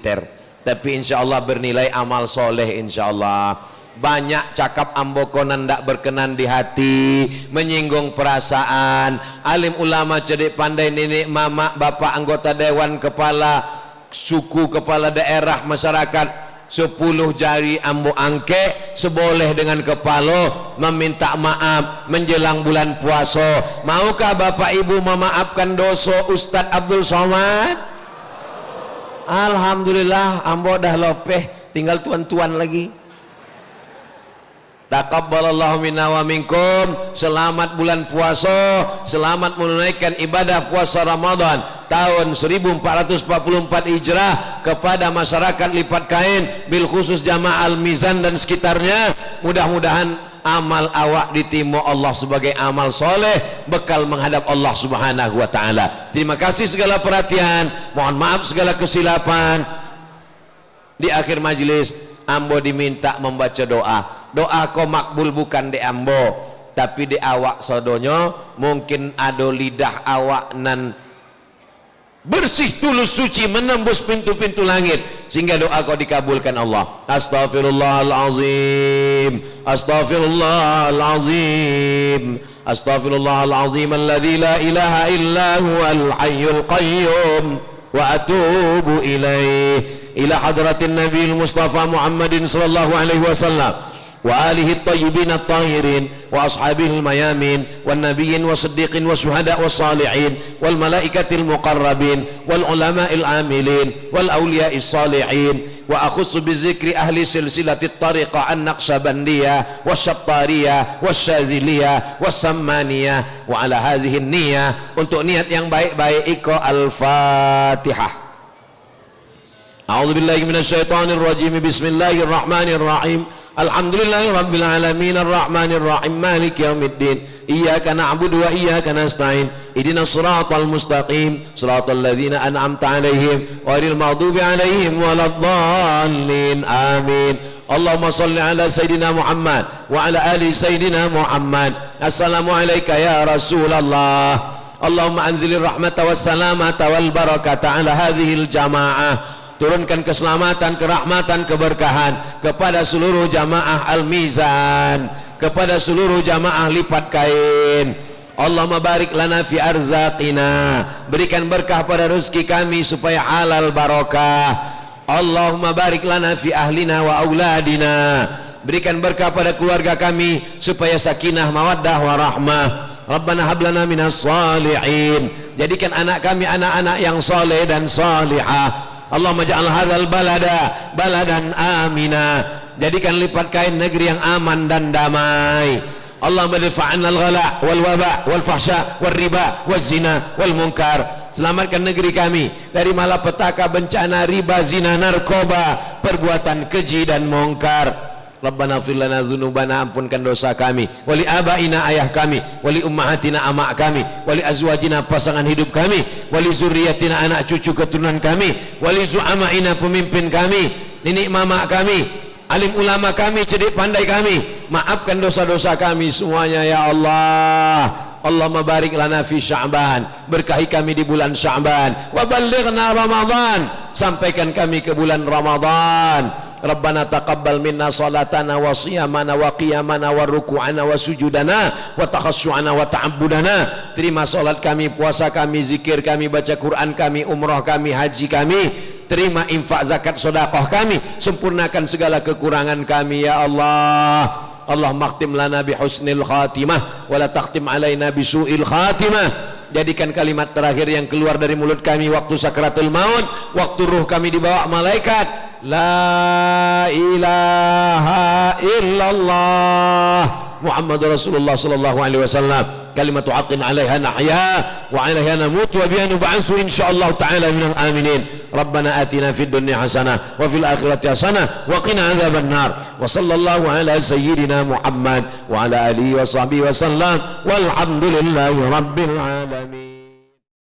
Speaker 4: Tapi insya Allah bernilai amal soleh insya Allah. Banyak cakap amboko ndak berkenan di hati, menyinggung perasaan. Alim ulama cerdik pandai, nenek mama bapak anggota dewan, kepala suku, kepala daerah, masyarakat, 10 jari ambo angke seboleh dengan kepala meminta maaf menjelang bulan puasa. Maukah bapak ibu memaafkan dosa Ustadz Abdul Somad? Alhamdulillah ambo dah lopeh, tinggal tuan-tuan lagi. Taqabbalallahu minna wa minkum. Selamat bulan puasa, selamat menunaikan ibadah puasa Ramadan tahun 1444 Hijrah kepada masyarakat Lipat Kain, bil khusus Jamaah Al-Mizan dan sekitarnya. Mudah-mudahan amal awak diterima Allah sebagai amal soleh, bekal menghadap Allah Subhanahu wa taala. Terima kasih segala perhatian, mohon maaf segala kesilapan. Di akhir majlis, ambo diminta membaca doa. Doa ko makbul bukan di ambo, tapi di awak sodonyo. Mungkin ado lidah awak nan bersih tulus suci menembus pintu-pintu langit sehingga doa kau dikabulkan Allah. Astaghfirullahalazim, astaghfirullahalazim, astaghfirullahalazim alladzi la ilaha illa huwal hayyul qayyum wa atubu ilaih ila hadratin nabiyil mustafa Muhammadin sallallahu alaihi wasallam wa alihi at-tayyibin at-tahirin wa ashabihil mayamin wan nabiyyin wasiddiqin wasyuhada wassalihin wal malaikatil muqarrabin wal ulama'il amilin wal awliya'is salihin wa akhussu bizikri ahli silsilatit tariqah an-naqsabandiyah wasyattariyah wasyaziliyah wassammaniyah wa ala hazihin niyyah. Untuk niat yang baik-baik iko al-Fatihah. A'udzubillahi minasyaitonir rajim. Bismillahirrahmanirrahim. Alhamdulillahi rabbil alamin arrahmanir rahim maliki yaumiddin iyyaka na'budu wa iyyaka nasta'in ihdinas siratal mustaqim siratal ladzina an'amta 'alaihim ghairil maghdubi 'alaihim waladdallin amin. Allahumma shalli ala sayidina Muhammad wa ala ali sayidina Muhammad. Assalamu alayka ya Rasulullah. Allahumma anzilir rahmata was salamata wal barakata ala hadhil jamaah. Turunkan keselamatan, kerahmatan, keberkahan kepada seluruh jamaah Al-Mizan, kepada seluruh jamaah lipat kain. Allahumma barik lana fi arzaqina, berikan berkah pada rezeki kami supaya halal barokah. Allahumma barik lana fi ahlina wa auladina, berikan berkah pada keluarga kami supaya sakinah mawaddah warahmah. Rabbana hablana minas salihin, jadikan anak kami anak-anak yang soleh dan salihah. Allahumma ja'al hadzal balada baladan amina, jadikan lipat kain negeri yang aman dan damai. Allahumma difa'anna al-ghala wal waba wal fahsya wal riba wal zina wal munkar. Selamatkan negeri kami dari malapetaka, bencana, riba, zina, narkoba, perbuatan keji dan mungkar. Rabbana ighfir lana dzunubana, ampunkan dosa kami, wali abaina, ayah kami, wali ummahatina, amak kami, wali azwajina, pasangan hidup kami, wali zurriyatina, anak cucu keturunan kami, wali zu'amaina, pemimpin kami, nenek mama kami, alim ulama kami, cerdik pandai kami. Maafkan dosa-dosa kami semuanya ya Allah. Allahumma barik lana fi Sya'ban, berkahi kami di bulan Sya'ban, wa ballighna Ramadan, sampaikan kami ke bulan Ramadan. Rabbana taqabbal minna salatana wa siyamana wa qiyamana wa ruku'ana wa sujudana wa takhassu'ana wa ta'abbudana. Terima salat kami, puasa kami, zikir kami, baca Quran kami, umrah kami, haji kami. Terima infak, zakat, sedekah kami. Sempurnakan segala kekurangan kami ya Allah. Allahumma khtim lana bi husnil khatimah wa la takhtim alaina bi su'il khatimah. Jadikan kalimat terakhir yang keluar dari mulut kami waktu sakratul maut, waktu ruh kami dibawa malaikat, la ilaha illallah Muhammadur Rasulullah sallallahu alaihi wasallam, kalimatu haqqin 'alaiha nahya wa 'alaiha namut wa biha nub'atsu insyaallah ta'ala minal aminin. Rabbana atina fid dunya hasanah wa fil akhirati hasanah wa qina adzaban nar. Wa sallallahu ala sayyidina Muhammad wa ala alihi wa sahbihi wa sallam walhamdulillahi rabbil alamin.